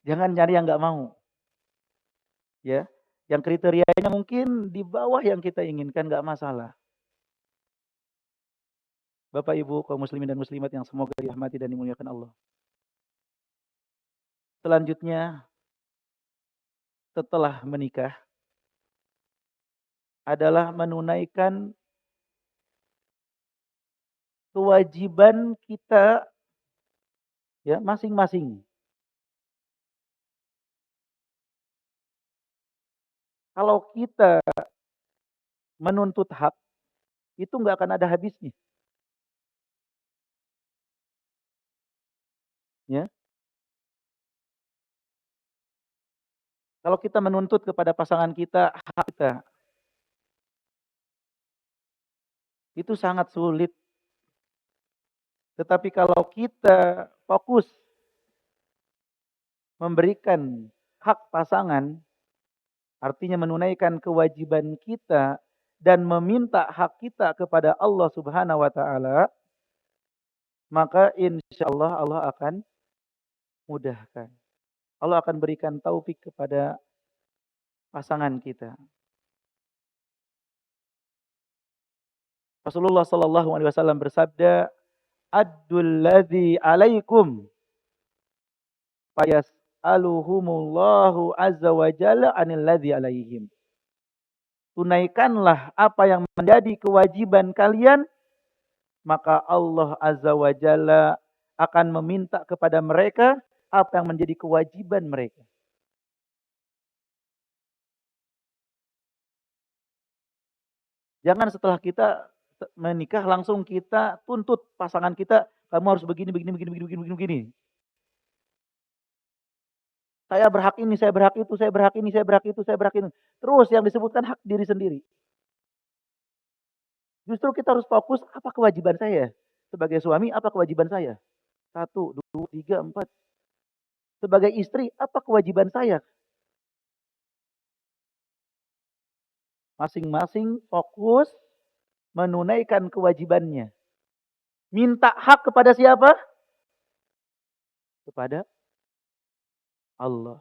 Jangan cari yang nggak mau. Ya, yang kriterianya mungkin di bawah yang kita inginkan nggak masalah. Bapak Ibu kaum muslimin dan muslimat yang semoga dirahmati dan dimuliakan Allah. Selanjutnya setelah menikah adalah menunaikan kewajiban kita ya masing-masing. Kalau kita menuntut hak, itu nggak akan ada habisnya. Ya, kalau kita menuntut kepada pasangan kita hak kita, itu sangat sulit. Tetapi kalau kita fokus memberikan hak pasangan, artinya menunaikan kewajiban kita dan meminta hak kita kepada Allah Subhanahu wa taala, maka insya Allah Allah akan mudahkan. Allah akan berikan taufik kepada pasangan kita. Rasulullah sallallahu alaihi wasallam bersabda, "Addul ladzi 'alaikum fayas'aluhumullahu azza wa jalla 'anil ladzi 'alaihim." Tunaikanlah apa yang menjadi kewajiban kalian, maka Allah azza wa jalla akan meminta kepada mereka apa yang menjadi kewajiban mereka. Jangan setelah kita menikah langsung kita tuntut pasangan kita, kamu harus begini begini begini begini begini begini. Saya berhak ini, saya berhak itu, saya berhak ini, saya berhak itu, saya berhak ini. Terus yang disebutkan hak diri sendiri. Justru kita harus fokus apa kewajiban saya sebagai suami, apa kewajiban saya. 1, 2, 3, 4. Sebagai istri, apa kewajiban saya? Masing-masing fokus menunaikan kewajibannya. Minta hak kepada siapa? Kepada Allah.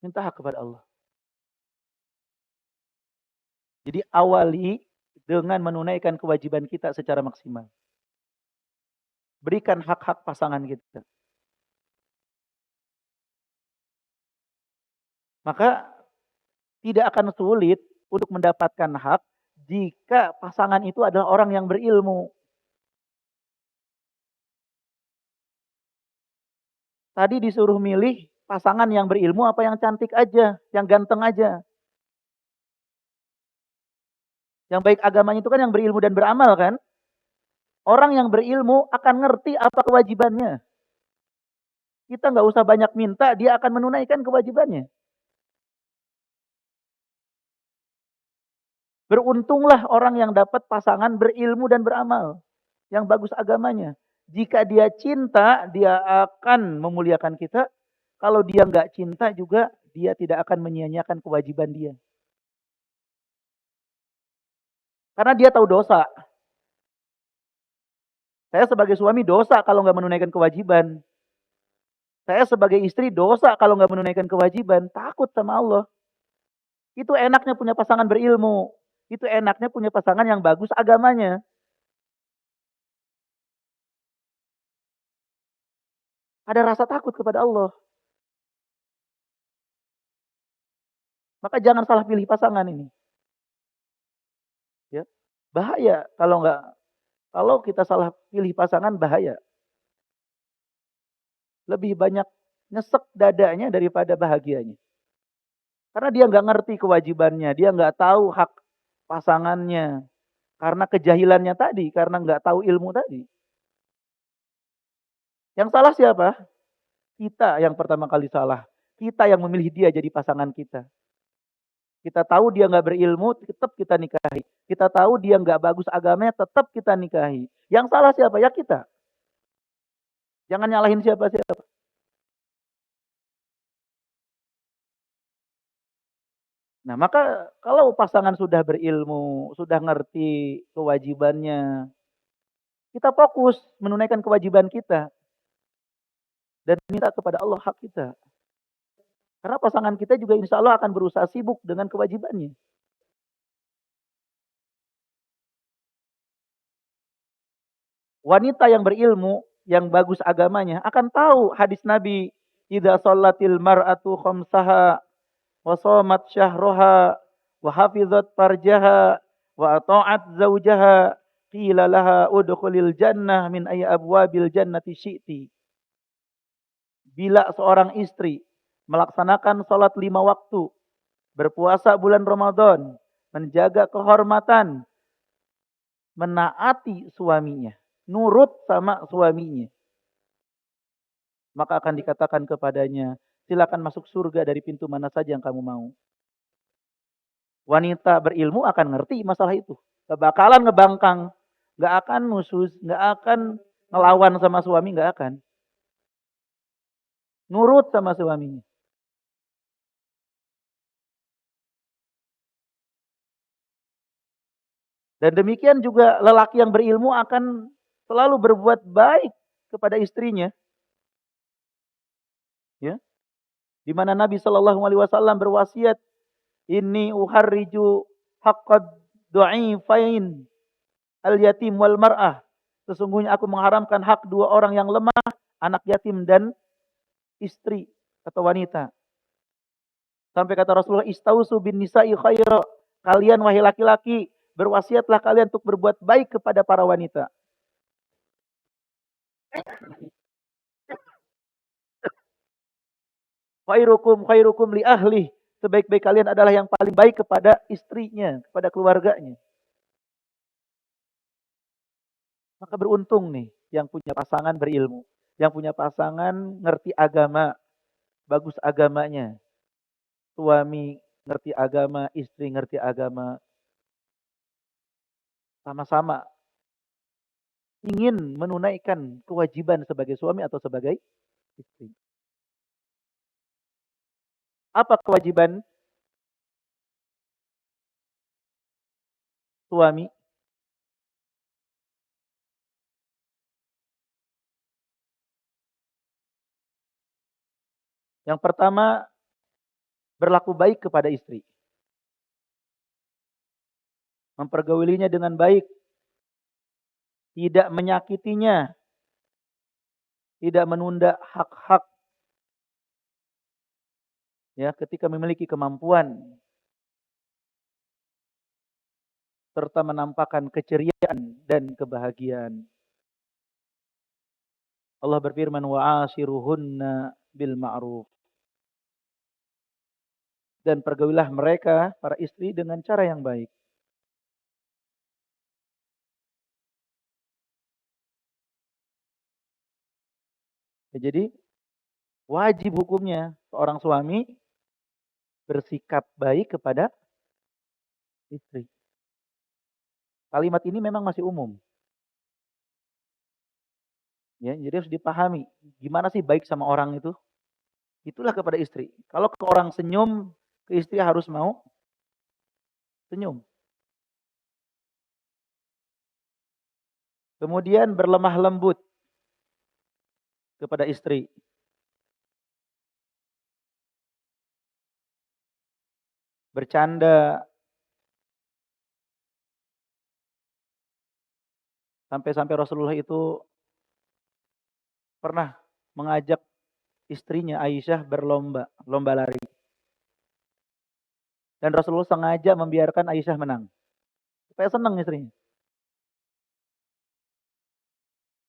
Minta hak kepada Allah. Jadi awali dengan menunaikan kewajiban kita secara maksimal. Berikan hak-hak pasangan kita. Maka tidak akan sulit untuk mendapatkan hak jika pasangan itu adalah orang yang berilmu. Tadi disuruh milih pasangan yang berilmu apa yang cantik aja, yang ganteng aja. Yang baik agamanya itu kan yang berilmu dan beramal kan? Orang yang berilmu akan ngerti apa kewajibannya. Kita nggak usah banyak minta, dia akan menunaikan kewajibannya. Beruntunglah orang yang dapat pasangan berilmu dan beramal. Yang bagus agamanya. Jika dia cinta, dia akan memuliakan kita. Kalau dia nggak cinta juga, dia tidak akan menyia-nyiakan kewajiban dia. Karena dia tahu dosa. Saya sebagai suami dosa kalau nggak menunaikan kewajiban. Saya sebagai istri dosa kalau nggak menunaikan kewajiban. Takut sama Allah. Itu enaknya punya pasangan berilmu. Itu enaknya punya pasangan yang bagus agamanya. Ada rasa takut kepada Allah. Maka jangan salah pilih pasangan ini. Ya. Bahaya kalau kita salah pilih pasangan bahaya. Lebih banyak nyesek dadanya daripada bahagianya. Karena dia nggak ngerti kewajibannya, dia nggak tahu hak pasangannya. Karena kejahilannya tadi, karena nggak tahu ilmu tadi. Yang salah siapa? Kita yang pertama kali salah. Kita yang memilih dia jadi pasangan kita. Kita tahu dia nggak berilmu, tetap kita nikahi. Kita tahu dia nggak bagus agamanya, tetap kita nikahi. Yang salah siapa? Ya kita. Jangan nyalahin siapa-siapa. Nah, maka kalau pasangan sudah berilmu, sudah ngerti kewajibannya, kita fokus menunaikan kewajiban kita dan minta kepada Allah hak kita. Karena pasangan kita juga insya Allah akan berusaha sibuk dengan kewajibannya. Wanita yang berilmu, yang bagus agamanya, akan tahu hadis Nabi, "Idza shallatil mar'atu khamsaha wa shamat syahraha wa hafizat farjaha wa ata'at zaujaha qila laha udkhulil jannah min ayyi abwabil jannati syi'ti." Bila seorang istri melaksanakan salat 5 waktu, berpuasa bulan Ramadan, menjaga kehormatan, menaati suaminya, nurut sama suaminya, maka akan dikatakan kepadanya, silakan masuk surga dari pintu mana saja yang kamu mau. Wanita berilmu akan ngerti masalah itu. Gak bakalan ngebangkang, gak akan musuh, gak akan ngelawan sama suami, gak akan. Nurut sama suaminya. Dan demikian juga lelaki yang berilmu akan selalu berbuat baik kepada istrinya. Ya. Di mana Nabi Shallallahu Alaihi Wasallam berwasiat, ini uharriju haqqad du'ifain al yatim wal mar'ah. Sesungguhnya aku mengharamkan hak dua orang yang lemah, anak yatim dan istri atau wanita. Sampai kata Rasulullah, istausu bin nisa'i khaira. Kalian wahai laki-laki, berwasiatlah kalian untuk berbuat baik kepada para wanita. Khairukum li ahli. Sebaik-baik kalian adalah yang paling baik kepada istrinya, kepada keluarganya. Maka beruntung nih yang punya pasangan berilmu, yang punya pasangan ngerti agama, bagus agamanya. Suami ngerti agama, istri ngerti agama. sama-sama ingin menunaikan kewajiban sebagai suami atau sebagai istri. Apa kewajiban suami? Yang pertama, berlaku baik kepada istri. Mempergaulinya dengan baik, tidak menyakitinya, tidak menunda hak-hak ya ketika memiliki kemampuan, serta menampakkan keceriaan dan kebahagiaan. Allah berfirman, wa'ashiruhunna bil ma'ruf. Dan pergaulilah mereka, para istri, dengan cara yang baik. Ya, jadi wajib hukumnya seorang suami bersikap baik kepada istri. Kalimat ini memang masih umum. Ya, jadi harus dipahami gimana sih baik sama orang itu. Itulah kepada istri. Kalau ke orang senyum, ke istri harus mau senyum. Kemudian berlemah lembut kepada istri. Bercanda. Sampai-sampai Rasulullah itu pernah mengajak istrinya Aisyah berlomba, lomba lari. Dan Rasulullah sengaja membiarkan Aisyah menang. Supaya senang istrinya.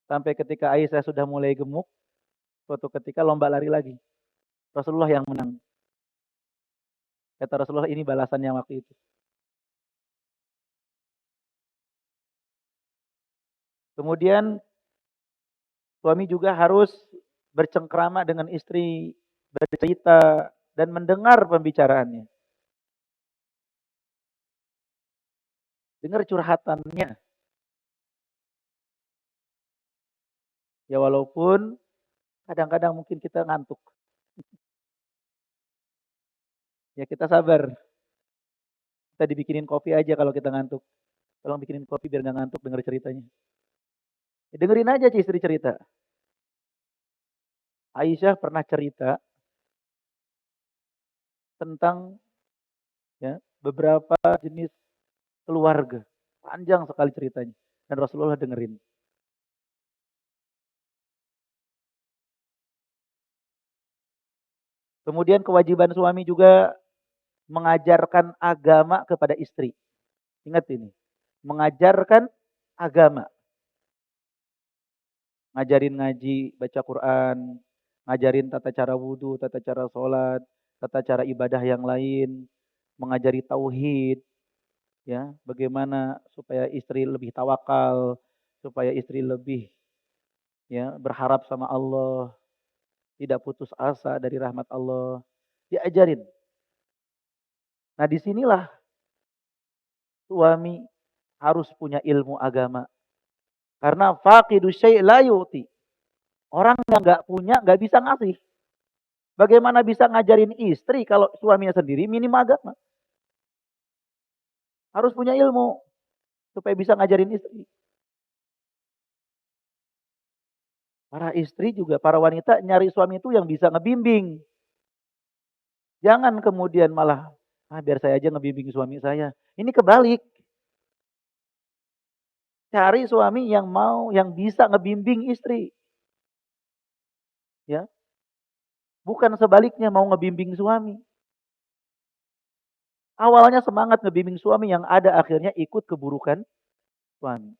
Sampai ketika Aisyah sudah mulai gemuk, suatu ketika lomba lari lagi. Rasulullah yang menang. Kata Rasulullah, ini balasannya waktu itu. Kemudian suami juga harus bercengkrama dengan istri, bercerita, dan mendengar pembicaraannya. Dengar curhatannya. Ya walaupun kadang-kadang mungkin kita ngantuk. Ya kita sabar. Kita dibikinin kopi aja kalau kita ngantuk. Tolong bikinin kopi biar nggak ngantuk denger ceritanya. Ya, dengerin aja istri cerita. Aisyah pernah cerita tentang ya beberapa jenis keluarga. Panjang sekali ceritanya. Dan Rasulullah dengerin. Kemudian kewajiban suami juga mengajarkan agama kepada istri. Ingat ini. Mengajarkan agama. Ngajarin ngaji, baca Quran, ngajarin tata cara wudhu, tata cara sholat, tata cara ibadah yang lain, mengajari tauhid, ya, bagaimana supaya istri lebih tawakal, supaya istri lebih ya berharap sama Allah, tidak putus asa dari rahmat Allah, diajarin. Nah, disinilah suami harus punya ilmu agama. Karena faqidu syai' la yu'ti. Orang yang nggak punya nggak bisa ngasih. Bagaimana bisa ngajarin istri kalau suaminya sendiri minim agama? Harus punya ilmu supaya bisa ngajarin istri. Para istri juga, para wanita nyari suami itu yang bisa ngebimbing. Jangan kemudian malah, biar saya aja ngebimbing suami saya. Ini kebalik. Cari suami yang mau, yang bisa ngebimbing istri. Ya, bukan sebaliknya mau ngebimbing suami. Awalnya semangat ngebimbing suami, yang ada akhirnya ikut keburukan suami.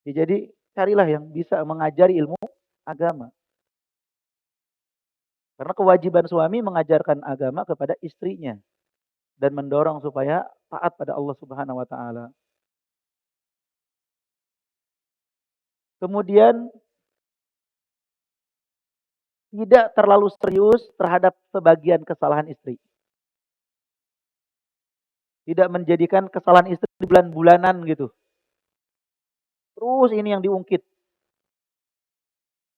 Ya, jadi carilah yang bisa mengajari ilmu agama. Karena kewajiban suami mengajarkan agama kepada istrinya dan mendorong supaya taat pada Allah Subhanahu wa taala. Kemudian tidak terlalu serius terhadap sebagian kesalahan istri. Tidak menjadikan kesalahan istri bulan-bulanan gitu. Terus ini yang diungkit.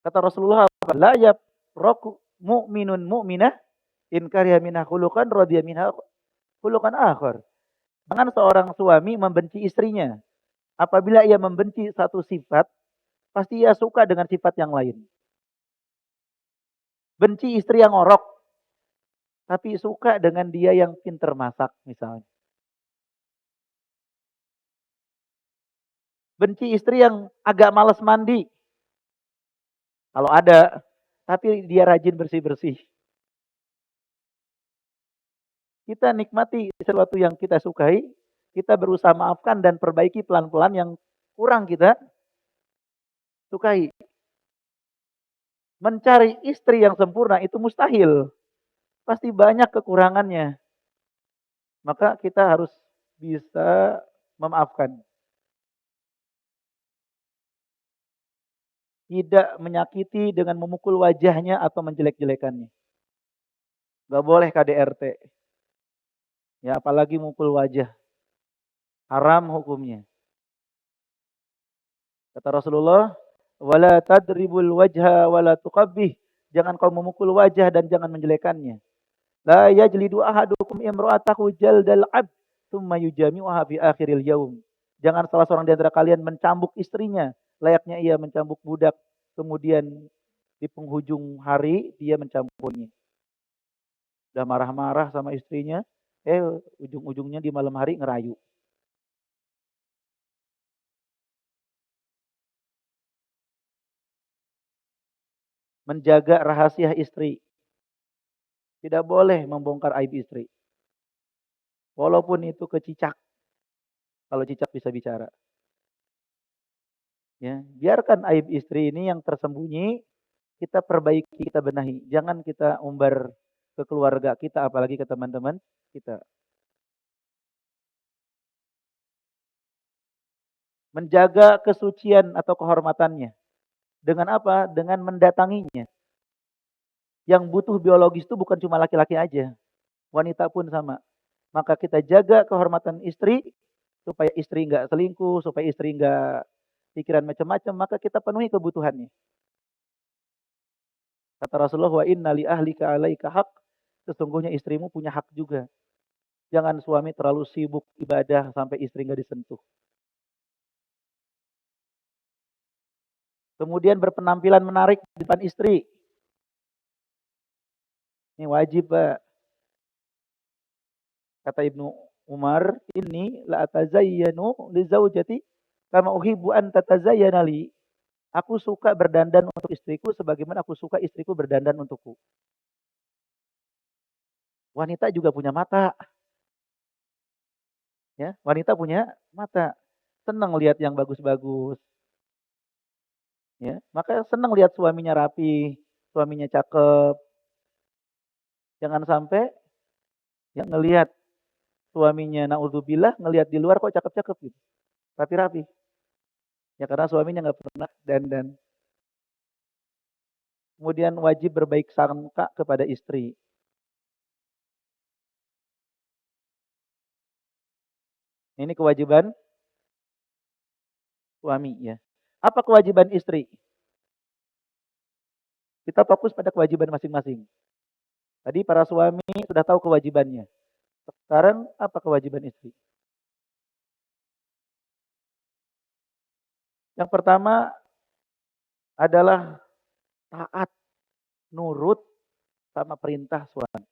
Kata Rasulullah, la yafraku mu'minun mu'minah in kariha minha khuluqan radiya minha khuluqan akhar. Jangan seorang suami membenci istrinya. Apabila ia membenci satu sifat, pasti ia suka dengan sifat yang lain. Benci istri yang orok, tapi suka dengan dia yang pinter masak misalnya. Benci istri yang agak malas mandi. Kalau ada, tapi dia rajin bersih-bersih. Kita nikmati sesuatu yang kita sukai, kita berusaha maafkan dan perbaiki pelan-pelan yang kurang kita sukai. Mencari istri yang sempurna itu mustahil. Pasti banyak kekurangannya. Maka kita harus bisa memaafkan. Tidak menyakiti dengan memukul wajahnya atau menjelek-jelekannya. Gak boleh KDRT. Ya, apalagi mukul wajah. Haram hukumnya. Kata Rasulullah, wala tadribul wajha wala tuqabbih. Jangan kau memukul wajah dan jangan menjelekannya. La yajlidu ahadukum imra'atahu jaldal 'abd tsumma yujami'uha fi akhiril yaum. Jangan salah seorang di antara kalian mencambuk istrinya layaknya ia mencambuk budak, kemudian di penghujung hari dia mencambuknya. Udah marah-marah sama istrinya, ujung-ujungnya di malam hari ngerayu. Menjaga rahasia istri. Tidak boleh membongkar aib istri. Walaupun itu ke cicak. Kalau cicak bisa bicara. Ya, biarkan aib istri ini yang tersembunyi, kita perbaiki, kita benahi. Jangan kita umbar ke keluarga kita, apalagi ke teman-teman kita. Menjaga kesucian atau kehormatannya. Dengan apa? Dengan mendatanginya. Yang butuh biologis itu bukan cuma laki-laki aja. Wanita pun sama. Maka kita jaga kehormatan istri, supaya istri nggak selingkuh, supaya istri nggak pikiran macam-macam, maka kita penuhi kebutuhannya. Kata Rasulullah, wa inna li ahlika alaika haq. Sesungguhnya istrimu punya hak juga. Jangan suami terlalu sibuk ibadah sampai istri nggak disentuh. Kemudian berpenampilan menarik di depan istri. Ini wajib, Pak. Kata Ibnu Umar, ini la atazayyanu li zaujati kama uhibbu an tatazayyana li. Aku suka berdandan untuk istriku sebagaimana aku suka istriku berdandan untukku. Wanita juga punya mata. Ya, wanita punya mata. Senang lihat yang bagus-bagus. Ya, maka senang lihat suaminya rapi, suaminya cakep. Jangan sampai yang ngelihat suaminya naudzubillah ngelihat di luar kok cakep-cakep gitu. Rapi-rapi. Ya karena suaminya nggak pernah dandan. Kemudian wajib berbaik sangka kepada istri. Ini kewajiban suami ya. Apa kewajiban istri? Kita fokus pada kewajiban masing-masing. Tadi para suami sudah tahu kewajibannya. Sekarang apa kewajiban istri? Yang pertama adalah taat, nurut sama perintah suami.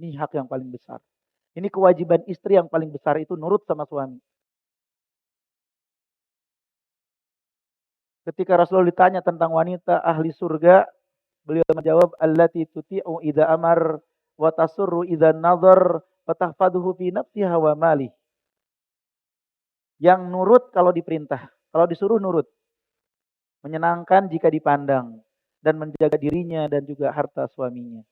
Ini hak yang paling besar. Ini kewajiban istri yang paling besar itu nurut sama suami. Ketika Rasulullah ditanya tentang wanita ahli surga, beliau menjawab, allati tuti'u idza amar wa tasurru idza nadhar wa tahfaduhu fi nafsiha wa malih. Yang nurut kalau diperintah, kalau disuruh nurut. Menyenangkan jika dipandang dan menjaga dirinya dan juga harta suaminya.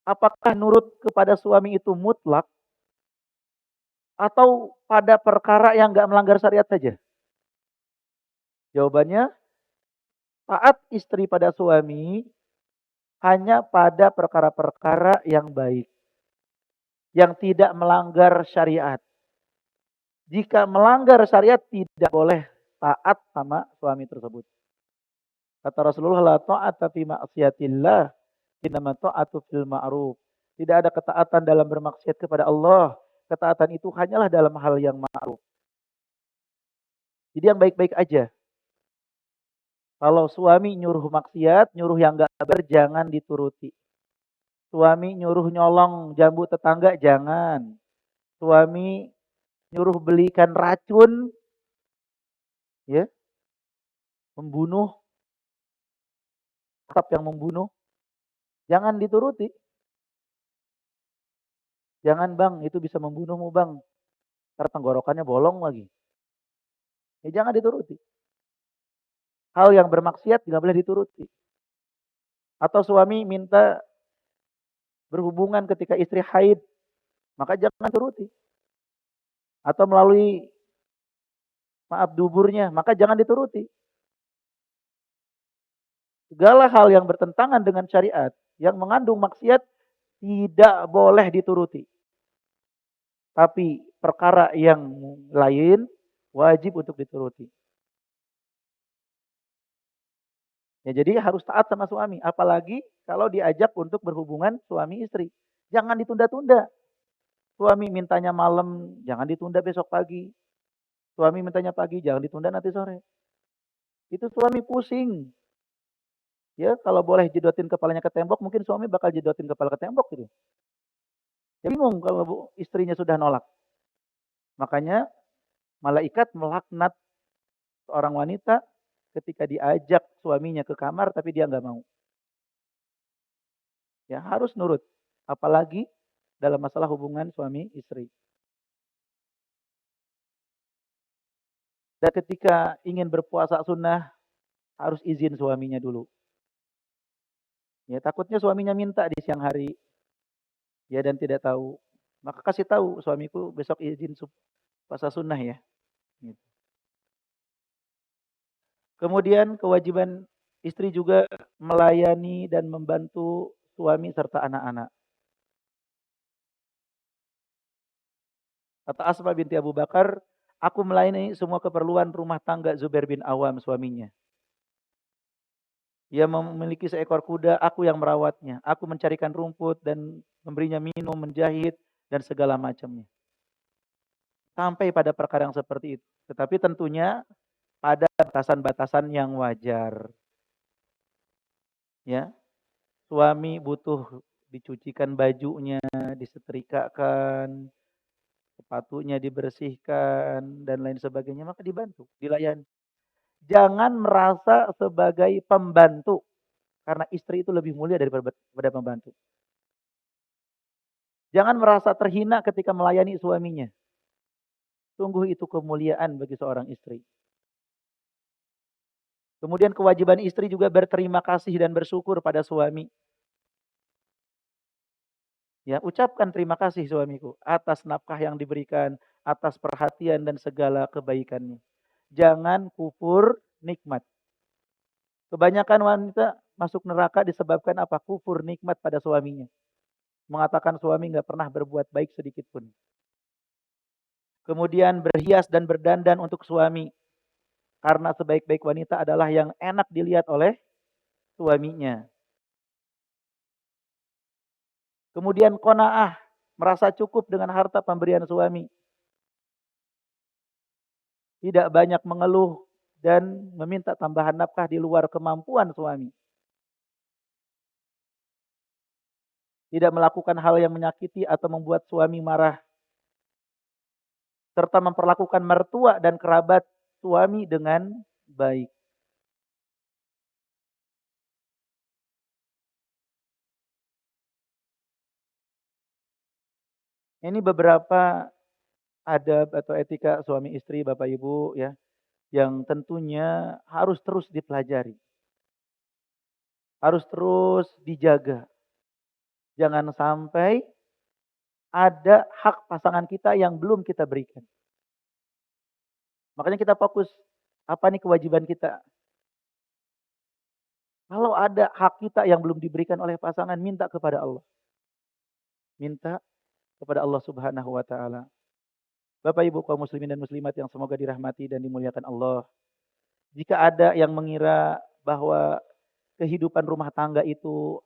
Apakah nurut kepada suami itu mutlak atau pada perkara yang nggak melanggar syariat saja? Jawabannya, taat istri pada suami hanya pada perkara-perkara yang baik, yang tidak melanggar syariat. Jika melanggar syariat tidak boleh taat sama suami tersebut. Kata Rasulullah, la ta'ata fi ma'siyatillah, innama ta'atu fil ma'ruf. Tidak ada ketaatan dalam bermaksiat kepada Allah. Ketaatan itu hanyalah dalam hal yang ma'ruf. Jadi yang baik-baik aja. Kalau suami nyuruh maksiat, nyuruh yang enggak sabar, jangan dituruti. Suami nyuruh nyolong jambu tetangga, jangan. Suami nyuruh belikan racun, ya, membunuh, tetap yang membunuh, jangan dituruti. Jangan bang, itu bisa membunuhmu bang. Ntar tenggorokannya bolong lagi. Ya jangan dituruti. Hal yang bermaksiat nggak boleh dituruti. Atau suami minta berhubungan ketika istri haid, maka jangan turuti. Atau melalui maaf duburnya, maka jangan dituruti. Segala hal yang bertentangan dengan syariat, yang mengandung maksiat, tidak boleh dituruti. Tapi perkara yang lain, wajib untuk dituruti. Ya, jadi harus taat sama suami. Apalagi kalau diajak untuk berhubungan suami istri. Jangan ditunda-tunda. Suami mintanya malam, jangan ditunda besok pagi. Suami mintanya pagi, jangan ditunda nanti sore. Itu suami pusing. Ya, kalau boleh jedotin kepalanya ke tembok, mungkin suami bakal jedotin kepala ke tembok gitu. Ya bingung kalau istrinya sudah nolak. Makanya malaikat melaknat seorang wanita ketika diajak suaminya ke kamar tapi dia nggak mau. Ya harus nurut. Apalagi dalam masalah hubungan suami istri. Dan ketika ingin berpuasa sunnah harus izin suaminya dulu. Ya takutnya suaminya minta di siang hari. Ya dan tidak tahu. Maka kasih tahu suamiku besok izin puasa sunnah ya. Gitu. Kemudian kewajiban istri juga melayani dan membantu suami serta anak-anak. Kata Asma binti Abu Bakar, aku melayani semua keperluan rumah tangga Zubair bin Awam suaminya. Ia memiliki seekor kuda, aku yang merawatnya. Aku mencarikan rumput dan memberinya minum, menjahit, dan segala macamnya. Sampai pada perkara yang seperti itu. Tetapi tentunya pada batasan-batasan yang wajar. Ya, suami butuh dicucikan bajunya, disetrikakan, sepatunya dibersihkan, dan lain sebagainya. Maka dibantu, dilayani. Jangan merasa sebagai pembantu. Karena istri itu lebih mulia daripada pembantu. Jangan merasa terhina ketika melayani suaminya. Sungguh itu kemuliaan bagi seorang istri. Kemudian kewajiban istri juga berterima kasih dan bersyukur pada suami. Ya, ucapkan terima kasih suamiku atas nafkah yang diberikan, atas perhatian dan segala kebaikannya. Jangan kufur nikmat. Kebanyakan wanita masuk neraka disebabkan apa? Kufur nikmat pada suaminya. Mengatakan suami nggak pernah berbuat baik sedikit pun. Kemudian berhias dan berdandan untuk suami. Karena sebaik-baik wanita adalah yang enak dilihat oleh suaminya. Kemudian qanaah, merasa cukup dengan harta pemberian suami. Tidak banyak mengeluh dan meminta tambahan nafkah di luar kemampuan suami. Tidak melakukan hal yang menyakiti atau membuat suami marah. Serta memperlakukan mertua dan kerabat suami dengan baik. Ini beberapa adab atau etika suami istri Bapak Ibu ya, yang tentunya harus terus dipelajari. Harus terus dijaga. Jangan sampai ada hak pasangan kita yang belum kita berikan. Makanya kita fokus, apa nih kewajiban kita? Kalau ada hak kita yang belum diberikan oleh pasangan, minta kepada Allah. Minta kepada Allah Subhanahu wa taala. Bapak Ibu kaum muslimin dan muslimat yang semoga dirahmati dan dimuliakan Allah. Jika ada yang mengira bahwa kehidupan rumah tangga itu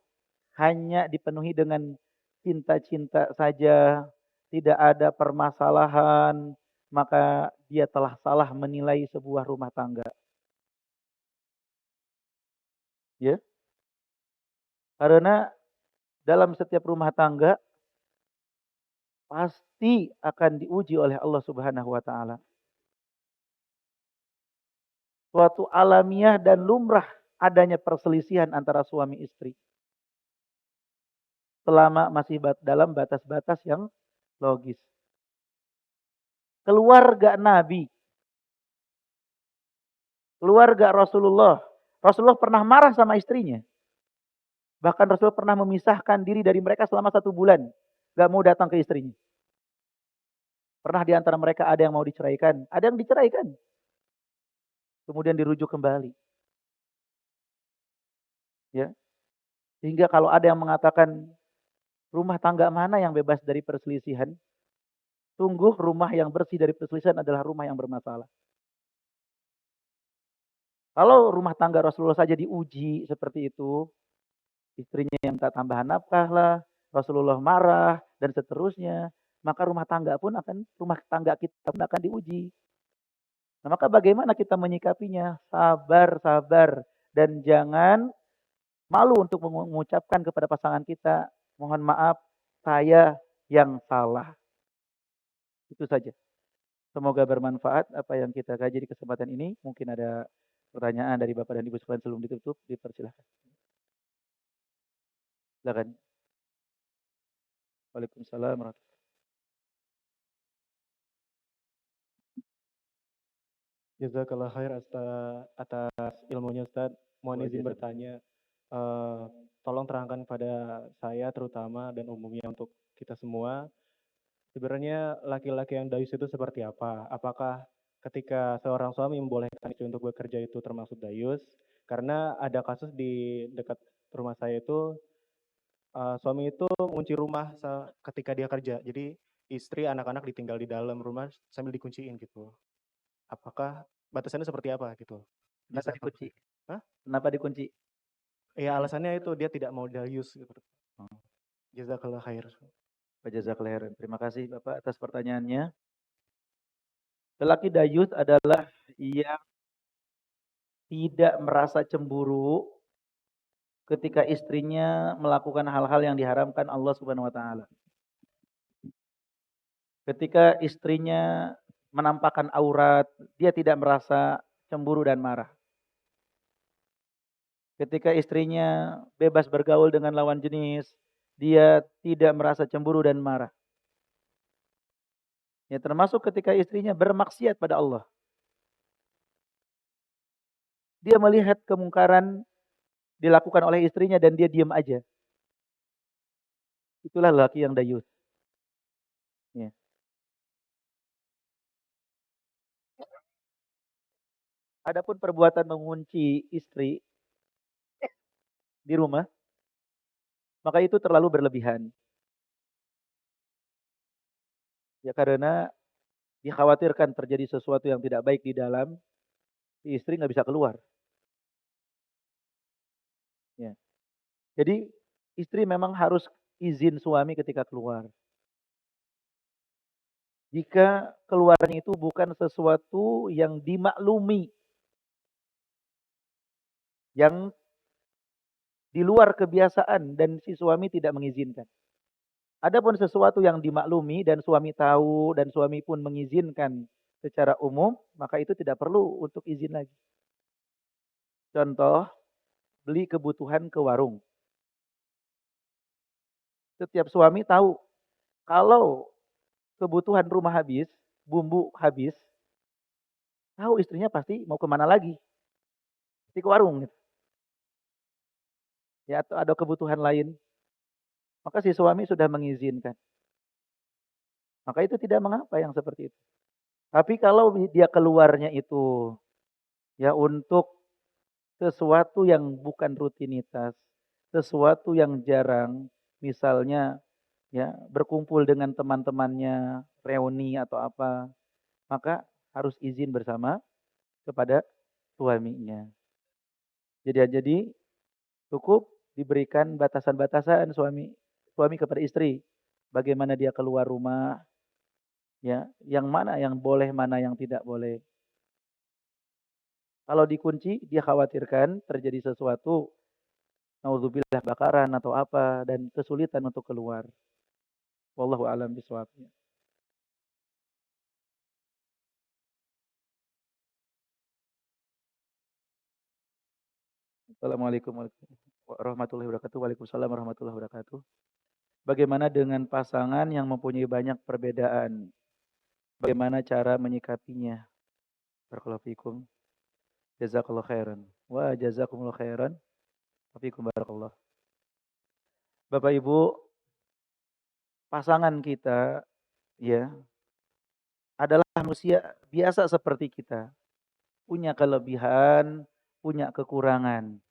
hanya dipenuhi dengan cinta-cinta saja, tidak ada permasalahan, maka dia telah salah menilai sebuah rumah tangga. Ya, karena dalam setiap rumah tangga pasti akan diuji oleh Allah Subhanahu wa taala. Suatu alamiah dan lumrah adanya perselisihan antara suami istri. Selama masih dalam batas-batas yang logis. Keluarga Nabi, keluarga Rasulullah. Rasulullah pernah marah sama istrinya. Bahkan Rasulullah pernah memisahkan diri dari mereka selama 1 bulan. Gak mau datang ke istrinya. Pernah di antara mereka ada yang mau diceraikan. Ada yang diceraikan. Kemudian dirujuk kembali. Ya, sehingga kalau ada yang mengatakan rumah tangga mana yang bebas dari perselisihan, sungguh rumah yang bersih dari perselisihan adalah rumah yang bermasalah. Kalau rumah tangga Rasulullah saja diuji seperti itu, istrinya yang minta tambahan nafkah lah, Rasulullah marah dan seterusnya, maka rumah tangga kita pun akan diuji. Nah, maka bagaimana kita menyikapinya? Sabar, sabar, dan jangan malu untuk mengucapkan kepada pasangan kita, mohon maaf, saya yang salah. Itu saja. Semoga bermanfaat apa yang kita kaji di kesempatan ini. Mungkin ada pertanyaan dari Bapak dan Ibu sekalian sebelum ditutup, dipersilahkan. Silakan. Waalaikumsalam warahmatullahi. Jazakallah khair atas ilmunya Ustaz. Mohon izin bertanya, tolong terangkan pada saya terutama dan umumnya untuk kita semua, sebenarnya laki-laki yang dayus itu seperti apa? Apakah ketika seorang suami membolehkan istri untuk bekerja itu termasuk dayus? Karena ada kasus di dekat rumah saya itu, suami itu mengunci rumah ketika dia kerja. Jadi istri, anak-anak ditinggal di dalam rumah sambil dikunciin gitu. Apakah batasannya seperti apa gitu? Kenapa dikunci? Hah? Kenapa dikunci? Ya alasannya itu dia tidak mau dayus gitu. Oh, Jazakallah khair. jazakallah khairan. Terima kasih Bapak atas pertanyaannya. Lelaki dayus adalah yang tidak merasa cemburu ketika istrinya melakukan hal-hal yang diharamkan Allah Subhanahu wa taala. Ketika istrinya menampakkan aurat, dia tidak merasa cemburu dan marah. Ketika istrinya bebas bergaul dengan lawan jenis, dia tidak merasa cemburu dan marah. Ya, termasuk ketika istrinya bermaksiat pada Allah. Dia melihat kemungkaran dilakukan oleh istrinya dan dia diam aja. Itulah laki yang dayus. Ya. Adapun perbuatan mengunci istri di rumah, maka itu terlalu berlebihan. Ya, karena dikhawatirkan terjadi sesuatu yang tidak baik di dalam, si istri nggak bisa keluar. Ya. Jadi istri memang harus izin suami ketika keluar. Jika keluarnya itu bukan sesuatu yang dimaklumi, yang di luar kebiasaan dan si suami tidak mengizinkan. Adapun sesuatu yang dimaklumi dan suami tahu dan suami pun mengizinkan secara umum, maka itu tidak perlu untuk izin lagi. Contoh, beli kebutuhan ke warung. Setiap suami tahu kalau kebutuhan rumah habis, bumbu habis, tahu istrinya pasti mau kemana lagi? Pasti ke warung gitu. Ya, atau ada kebutuhan lain. Maka si suami sudah mengizinkan. Maka itu tidak mengapa yang seperti itu. Tapi kalau dia keluarnya itu ya untuk sesuatu yang bukan rutinitas, sesuatu yang jarang, misalnya ya berkumpul dengan teman-temannya, reuni atau apa, maka harus izin bersama kepada suaminya. Jadi cukup diberikan batasan-batasan suami suami kepada istri. Bagaimana dia keluar rumah, ya, yang mana yang boleh, mana yang tidak boleh. Kalau dikunci, dia khawatirkan terjadi sesuatu, naudzubillah bakaran atau apa dan kesulitan untuk keluar. Wallahu a'lam bishawab. Assalamualaikum warahmatullahi wabarakatuh. Waalaikumsalam warahmatullahi wabarakatuh. Bagaimana dengan pasangan yang mempunyai banyak perbedaan? Bagaimana cara menyikapinya? Barakallahu fikum. Jazakallahu khairan. Wa jazakumullahu khairan. Fikum barakallah. Bapak Ibu, pasangan kita ya adalah manusia biasa seperti kita. Punya kelebihan, punya kekurangan.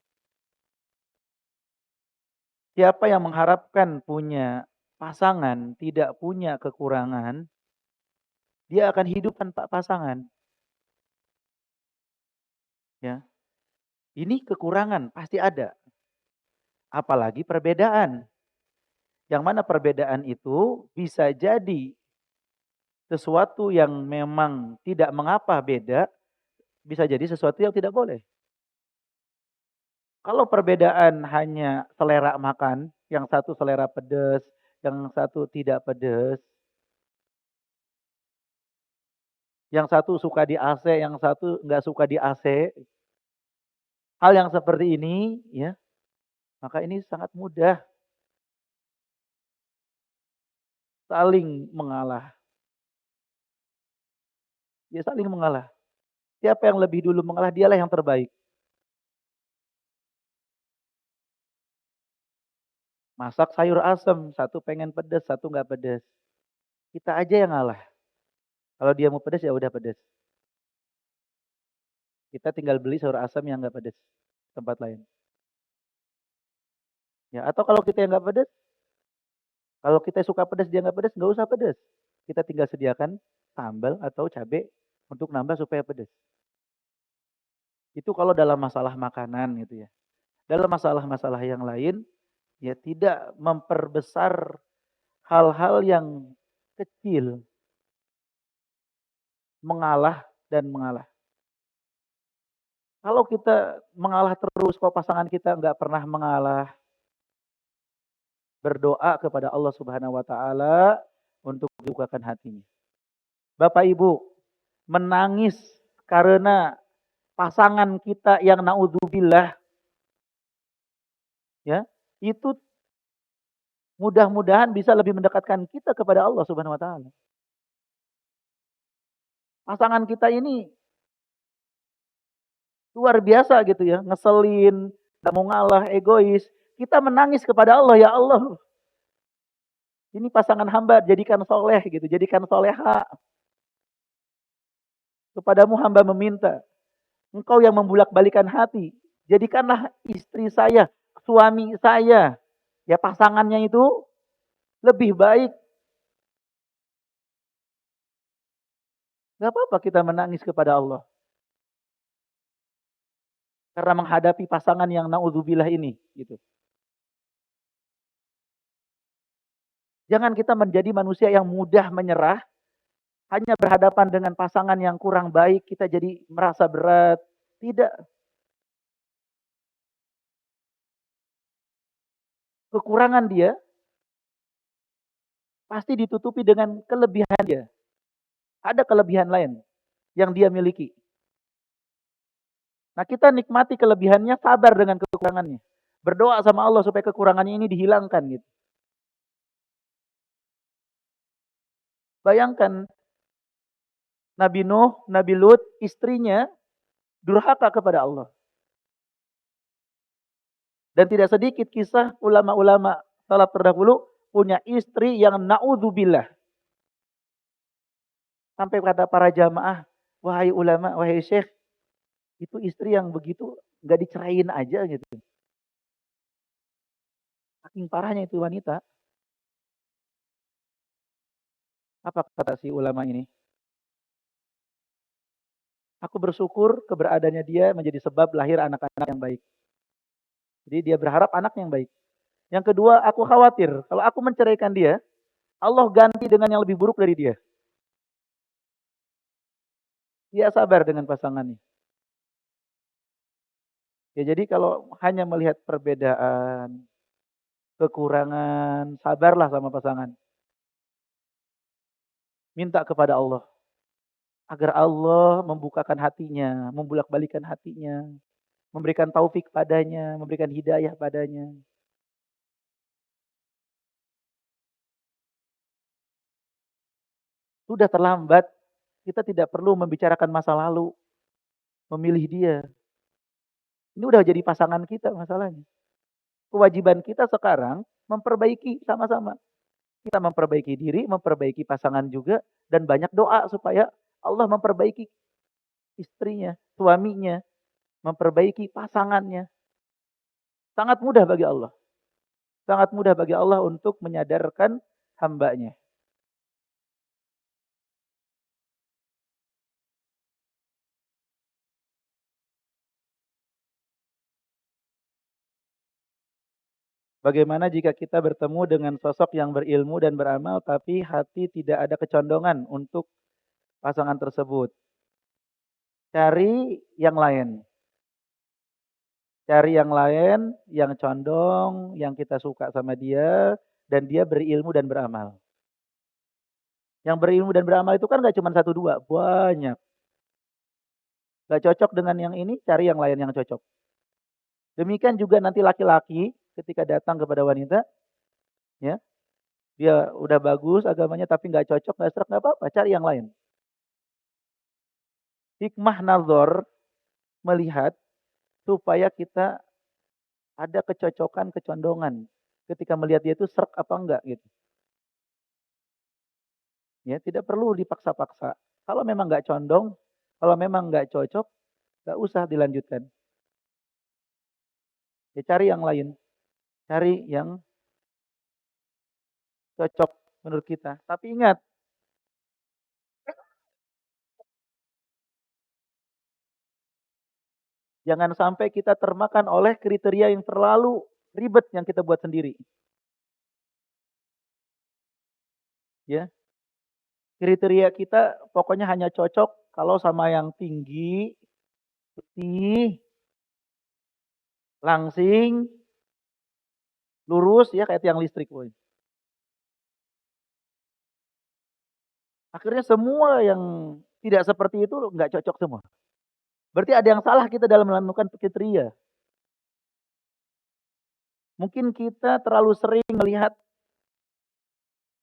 Siapa yang mengharapkan punya pasangan tidak punya kekurangan, dia akan hidup tanpa pasangan. Ya, ini kekurangan pasti ada. Apalagi perbedaan. Yang mana perbedaan itu bisa jadi sesuatu yang memang tidak mengapa beda, bisa jadi sesuatu yang tidak boleh. Kalau perbedaan hanya selera makan, yang satu selera pedas, yang satu tidak pedas, yang satu suka di AC, yang satu nggak suka di AC, hal yang seperti ini, ya, maka ini sangat mudah saling mengalah. Ya saling mengalah. Siapa yang lebih dulu mengalah, dialah yang terbaik. Masak sayur asem, satu pengen pedas, satu nggak pedas. Kita aja yang ngalah. Kalau dia mau pedas ya udah pedas. Kita tinggal beli sayur asem yang nggak pedas tempat lain. Ya, atau kalau kita yang nggak pedas, kalau kita suka pedas dia nggak pedas, nggak usah pedas. Kita tinggal sediakan sambal atau cabai untuk nambah supaya pedas. Itu kalau dalam masalah makanan gitu ya. Dalam masalah-masalah yang lain, ya tidak memperbesar hal-hal yang kecil. Mengalah dan mengalah. Kalau kita mengalah terus, kalau pasangan kita nggak pernah mengalah, berdoa kepada Allah Subhanahu wa taala untuk dibukakan hatinya. Bapak Ibu, menangis karena pasangan kita yang naudzubillah ya, itu mudah-mudahan bisa lebih mendekatkan kita kepada Allah Subhanahu wa taala. Pasangan kita ini luar biasa gitu ya, ngeselin, gak mau ngalah, egois. Kita menangis kepada Allah, ya Allah. Ini pasangan hamba jadikan soleh gitu, jadikan soleha. Kepadamu hamba meminta. Engkau yang membulak-balikan hati. Jadikanlah istri saya, suami saya, ya pasangannya itu lebih baik. Gak apa-apa kita menangis kepada Allah. Karena menghadapi pasangan yang naudzubillah ini. Gitu. Jangan kita menjadi manusia yang mudah menyerah. Hanya berhadapan dengan pasangan yang kurang baik, kita jadi merasa berat. Tidak. Kekurangan dia pasti ditutupi dengan kelebihan dia. Ada kelebihan lain yang dia miliki. Nah kita nikmati kelebihannya, sabar dengan kekurangannya. Berdoa sama Allah supaya kekurangannya ini dihilangkan gitu. Bayangkan Nabi Nuh, Nabi Lut, istrinya durhaka kepada Allah. Dan tidak sedikit kisah ulama-ulama salaf terdahulu punya istri yang naudzubillah. Sampai kata para jamaah, wahai ulama, wahai syekh, itu istri yang begitu nggak diceraiin aja gitu. Saking parahnya itu wanita. Apa kata si ulama ini? Aku bersyukur keberadaannya dia menjadi sebab lahir anak-anak yang baik. Jadi dia berharap anak yang baik. Yang kedua, aku khawatir kalau aku menceraikan dia, Allah ganti dengan yang lebih buruk dari dia. Dia sabar dengan pasangannya. Ya jadi kalau hanya melihat perbedaan, kekurangan, sabarlah sama pasangan. Minta kepada Allah agar Allah membukakan hatinya, membulak-balikan hatinya, memberikan taufik padanya, memberikan hidayah padanya. Sudah terlambat, kita tidak perlu membicarakan masa lalu, memilih dia. Ini udah jadi pasangan kita masalahnya. Kewajiban kita sekarang memperbaiki sama-sama. Kita memperbaiki diri, memperbaiki pasangan juga, dan banyak doa supaya Allah memperbaiki istrinya, suaminya, memperbaiki pasangannya. Sangat mudah bagi Allah. Sangat mudah bagi Allah untuk menyadarkan hambanya. Bagaimana jika kita bertemu dengan sosok yang berilmu dan beramal, tapi hati tidak ada kecondongan untuk pasangan tersebut? Cari yang lain. Cari yang lain, yang condong, yang kita suka sama dia, dan dia berilmu dan beramal. Yang berilmu dan beramal itu kan gak cuma satu dua, banyak. Gak cocok dengan yang ini, cari yang lain yang cocok. Demikian juga nanti laki-laki ketika datang kepada wanita, ya, dia udah bagus agamanya tapi nggak cocok, nggak serak, nggak apa-apa, cari yang lain. Hikmah nazar, melihat supaya kita ada kecocokan, kecondongan. Ketika melihat dia itu serak apa enggak gitu. Ya, tidak perlu dipaksa-paksa. Kalau memang nggak condong, kalau memang nggak cocok, nggak usah dilanjutkan. Ya cari yang lain, cari yang cocok menurut kita. Tapi ingat, jangan sampai kita termakan oleh kriteria yang terlalu ribet yang kita buat sendiri. Ya, kriteria kita pokoknya hanya cocok kalau sama yang tinggi, putih, langsing, lurus ya kayak tiang listrik. Woy. Akhirnya semua yang tidak seperti itu nggak cocok semua. Berarti ada yang salah kita dalam menentukan kriteria. Mungkin kita terlalu sering melihat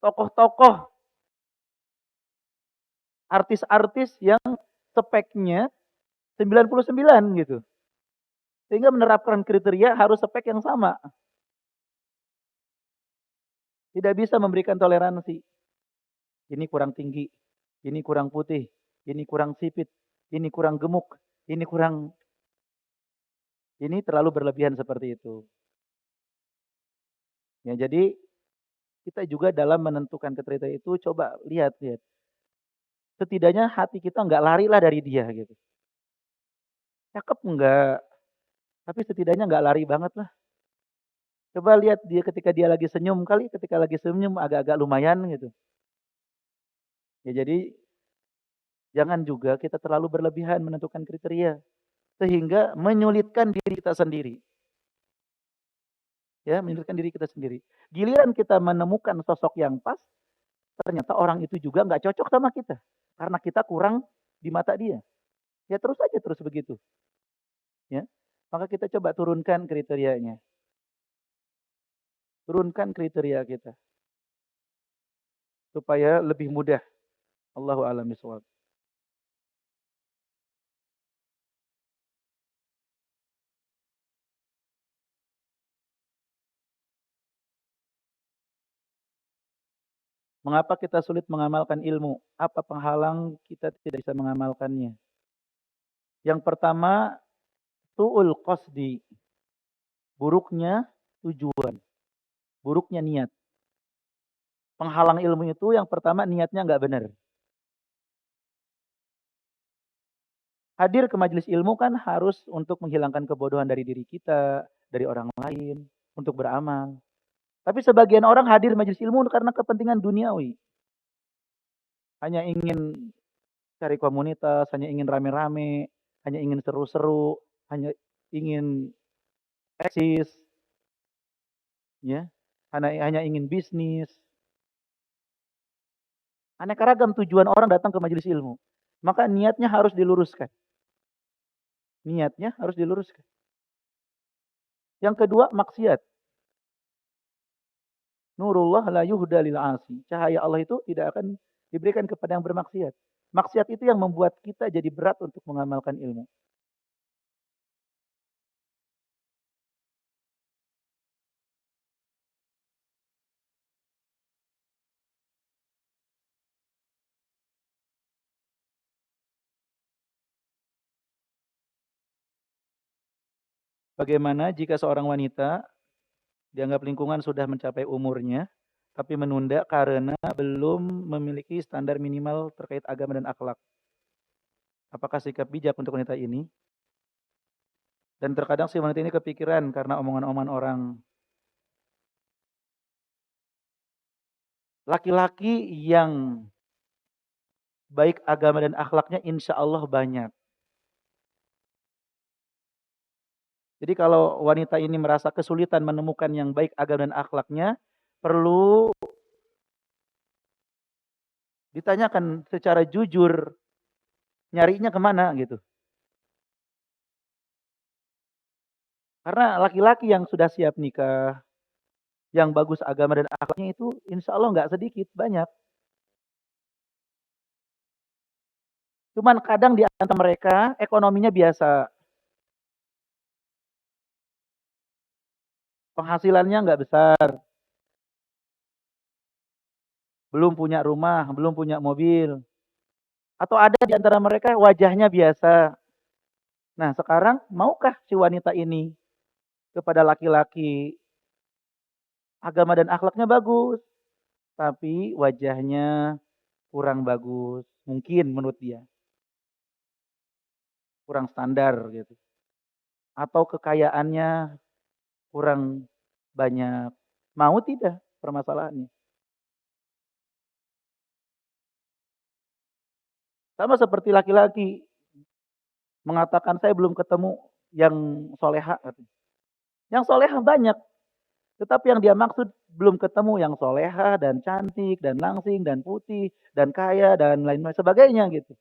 tokoh-tokoh, artis-artis yang speknya 99 gitu. Sehingga menerapkan kriteria harus spek yang sama. Tidak bisa memberikan toleransi. Ini kurang tinggi, ini kurang putih, ini kurang sipit, ini kurang gemuk, ini kurang, ini terlalu berlebihan seperti itu. Ya, jadi kita juga dalam menentukan kriteria itu coba lihat. Setidaknya hati kita nggak lari lah dari dia gitu. Cakep enggak, tapi setidaknya nggak lari banget lah. Coba lihat dia ketika dia lagi senyum kali, ketika lagi senyum agak-agak lumayan gitu. Ya jadi jangan juga kita terlalu berlebihan menentukan kriteria sehingga menyulitkan diri kita sendiri. Ya, menyulitkan diri kita sendiri. Giliran kita menemukan sosok yang pas, ternyata orang itu juga nggak cocok sama kita karena kita kurang di mata dia. Ya terus aja terus begitu. Ya, maka kita coba turunkan kriterianya, turunkan kriteria kita supaya lebih mudah. Allahu a'lam bishawab. Mengapa kita sulit mengamalkan ilmu? Apa penghalang kita tidak bisa mengamalkannya? Yang pertama, Su'ul qasdi, buruknya tujuan, buruknya niat. Penghalang ilmu itu yang pertama niatnya nggak benar. Hadir ke majelis ilmu kan harus untuk menghilangkan kebodohan dari diri kita, dari orang lain, untuk beramal. Tapi sebagian orang hadir majelis ilmu karena kepentingan duniawi. Hanya ingin cari komunitas, hanya ingin rame-rame, hanya ingin seru-seru, hanya ingin eksis, ya, hanya ingin bisnis. Aneka ragam tujuan orang datang ke majelis ilmu. Maka niatnya harus diluruskan. Niatnya harus diluruskan. Yang kedua, maksiat. Nurullah la yuhda lil asi. Cahaya Allah itu tidak akan diberikan kepada yang bermaksiat. Maksiat itu yang membuat kita jadi berat untuk mengamalkan ilmu. Bagaimana jika seorang wanita dianggap lingkungan sudah mencapai umurnya, tapi menunda karena belum memiliki standar minimal terkait agama dan akhlak? Apakah sikap bijak untuk wanita ini? Dan terkadang si wanita ini kepikiran karena omongan-omongan orang. Laki-laki yang baik agama dan akhlaknya insya Allah banyak. Jadi kalau wanita ini merasa kesulitan menemukan yang baik agama dan akhlaknya, perlu ditanyakan secara jujur, nyarinya kemana gitu. Karena laki-laki yang sudah siap nikah, yang bagus agama dan akhlaknya itu insya Allah nggak sedikit, banyak. Cuman kadang di antara mereka ekonominya biasa, penghasilannya nggak besar, belum punya rumah, belum punya mobil. Atau ada di antara mereka wajahnya biasa. Nah sekarang maukah si wanita ini kepada laki-laki agama dan akhlaknya bagus, tapi wajahnya kurang bagus, mungkin menurut dia kurang standar gitu, atau kekayaannya kurang banyak, mau tidak permasalahannya? Sama seperti laki-laki mengatakan saya belum ketemu yang soleha, yang soleha banyak, tetapi yang dia maksud belum ketemu yang soleha dan cantik dan langsing dan putih dan kaya dan lain sebagainya gitu.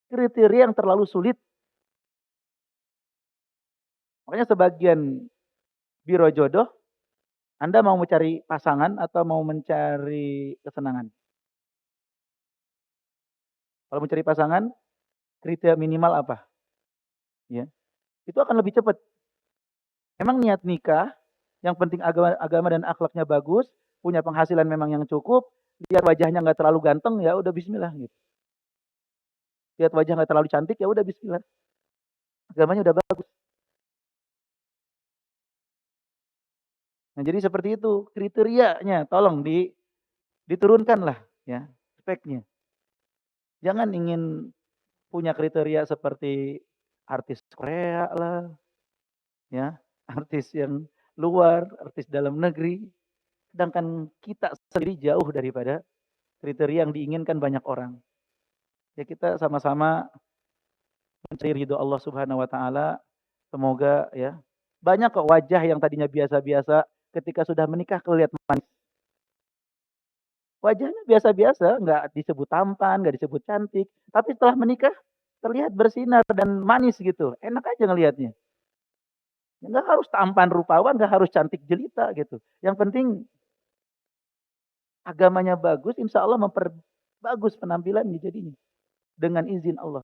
Kriteria yang terlalu sulit. Makanya sebagian biro jodoh, Anda mau mencari pasangan atau mau mencari kesenangan? Kalau mencari pasangan, kriteria minimal apa? Ya, itu akan lebih cepat. Memang niat nikah, yang penting agama dan akhlaknya bagus, punya penghasilan memang yang cukup, lihat wajahnya nggak terlalu ganteng, ya udah Bismillah gitu. Lihat wajah nggak terlalu cantik, ya udah Bismillah. Agamanya udah bagus. Nah jadi seperti itu kriterianya, tolong diturunkan lah ya speknya. Jangan ingin punya kriteria seperti artis Korea lah, ya, artis yang luar, artis dalam negeri. Sedangkan kita sendiri jauh daripada kriteria yang diinginkan banyak orang. Ya kita sama-sama mencari ridho Allah Subhanahu wa taala. Semoga ya banyak kok wajah yang tadinya biasa-biasa ketika sudah menikah kelihatan manis. Wajahnya biasa-biasa, nggak disebut tampan, nggak disebut cantik, tapi setelah menikah terlihat bersinar dan manis gitu. Enak aja ngelihatnya. Nggak harus tampan rupawan, nggak harus cantik jelita gitu. Yang penting agamanya bagus, insya Allah memperbagus penampilannya jadinya. Dengan izin Allah.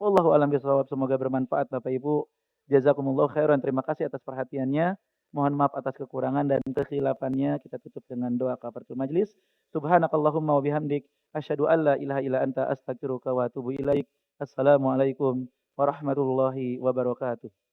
Wallahu a'lam bishawab. Semoga bermanfaat Bapak Ibu. Jazakumullah khairan. Terima kasih atas perhatiannya. Mohon maaf atas kekurangan dan kekhilafannya. Kita tutup dengan doa kafaratul majlis. Subhanakallahumma wa bihamdik. Asyhadu an la ilaha illa anta astaghfiruka wa atubu ilaik. Assalamualaikum warahmatullahi wabarakatuh.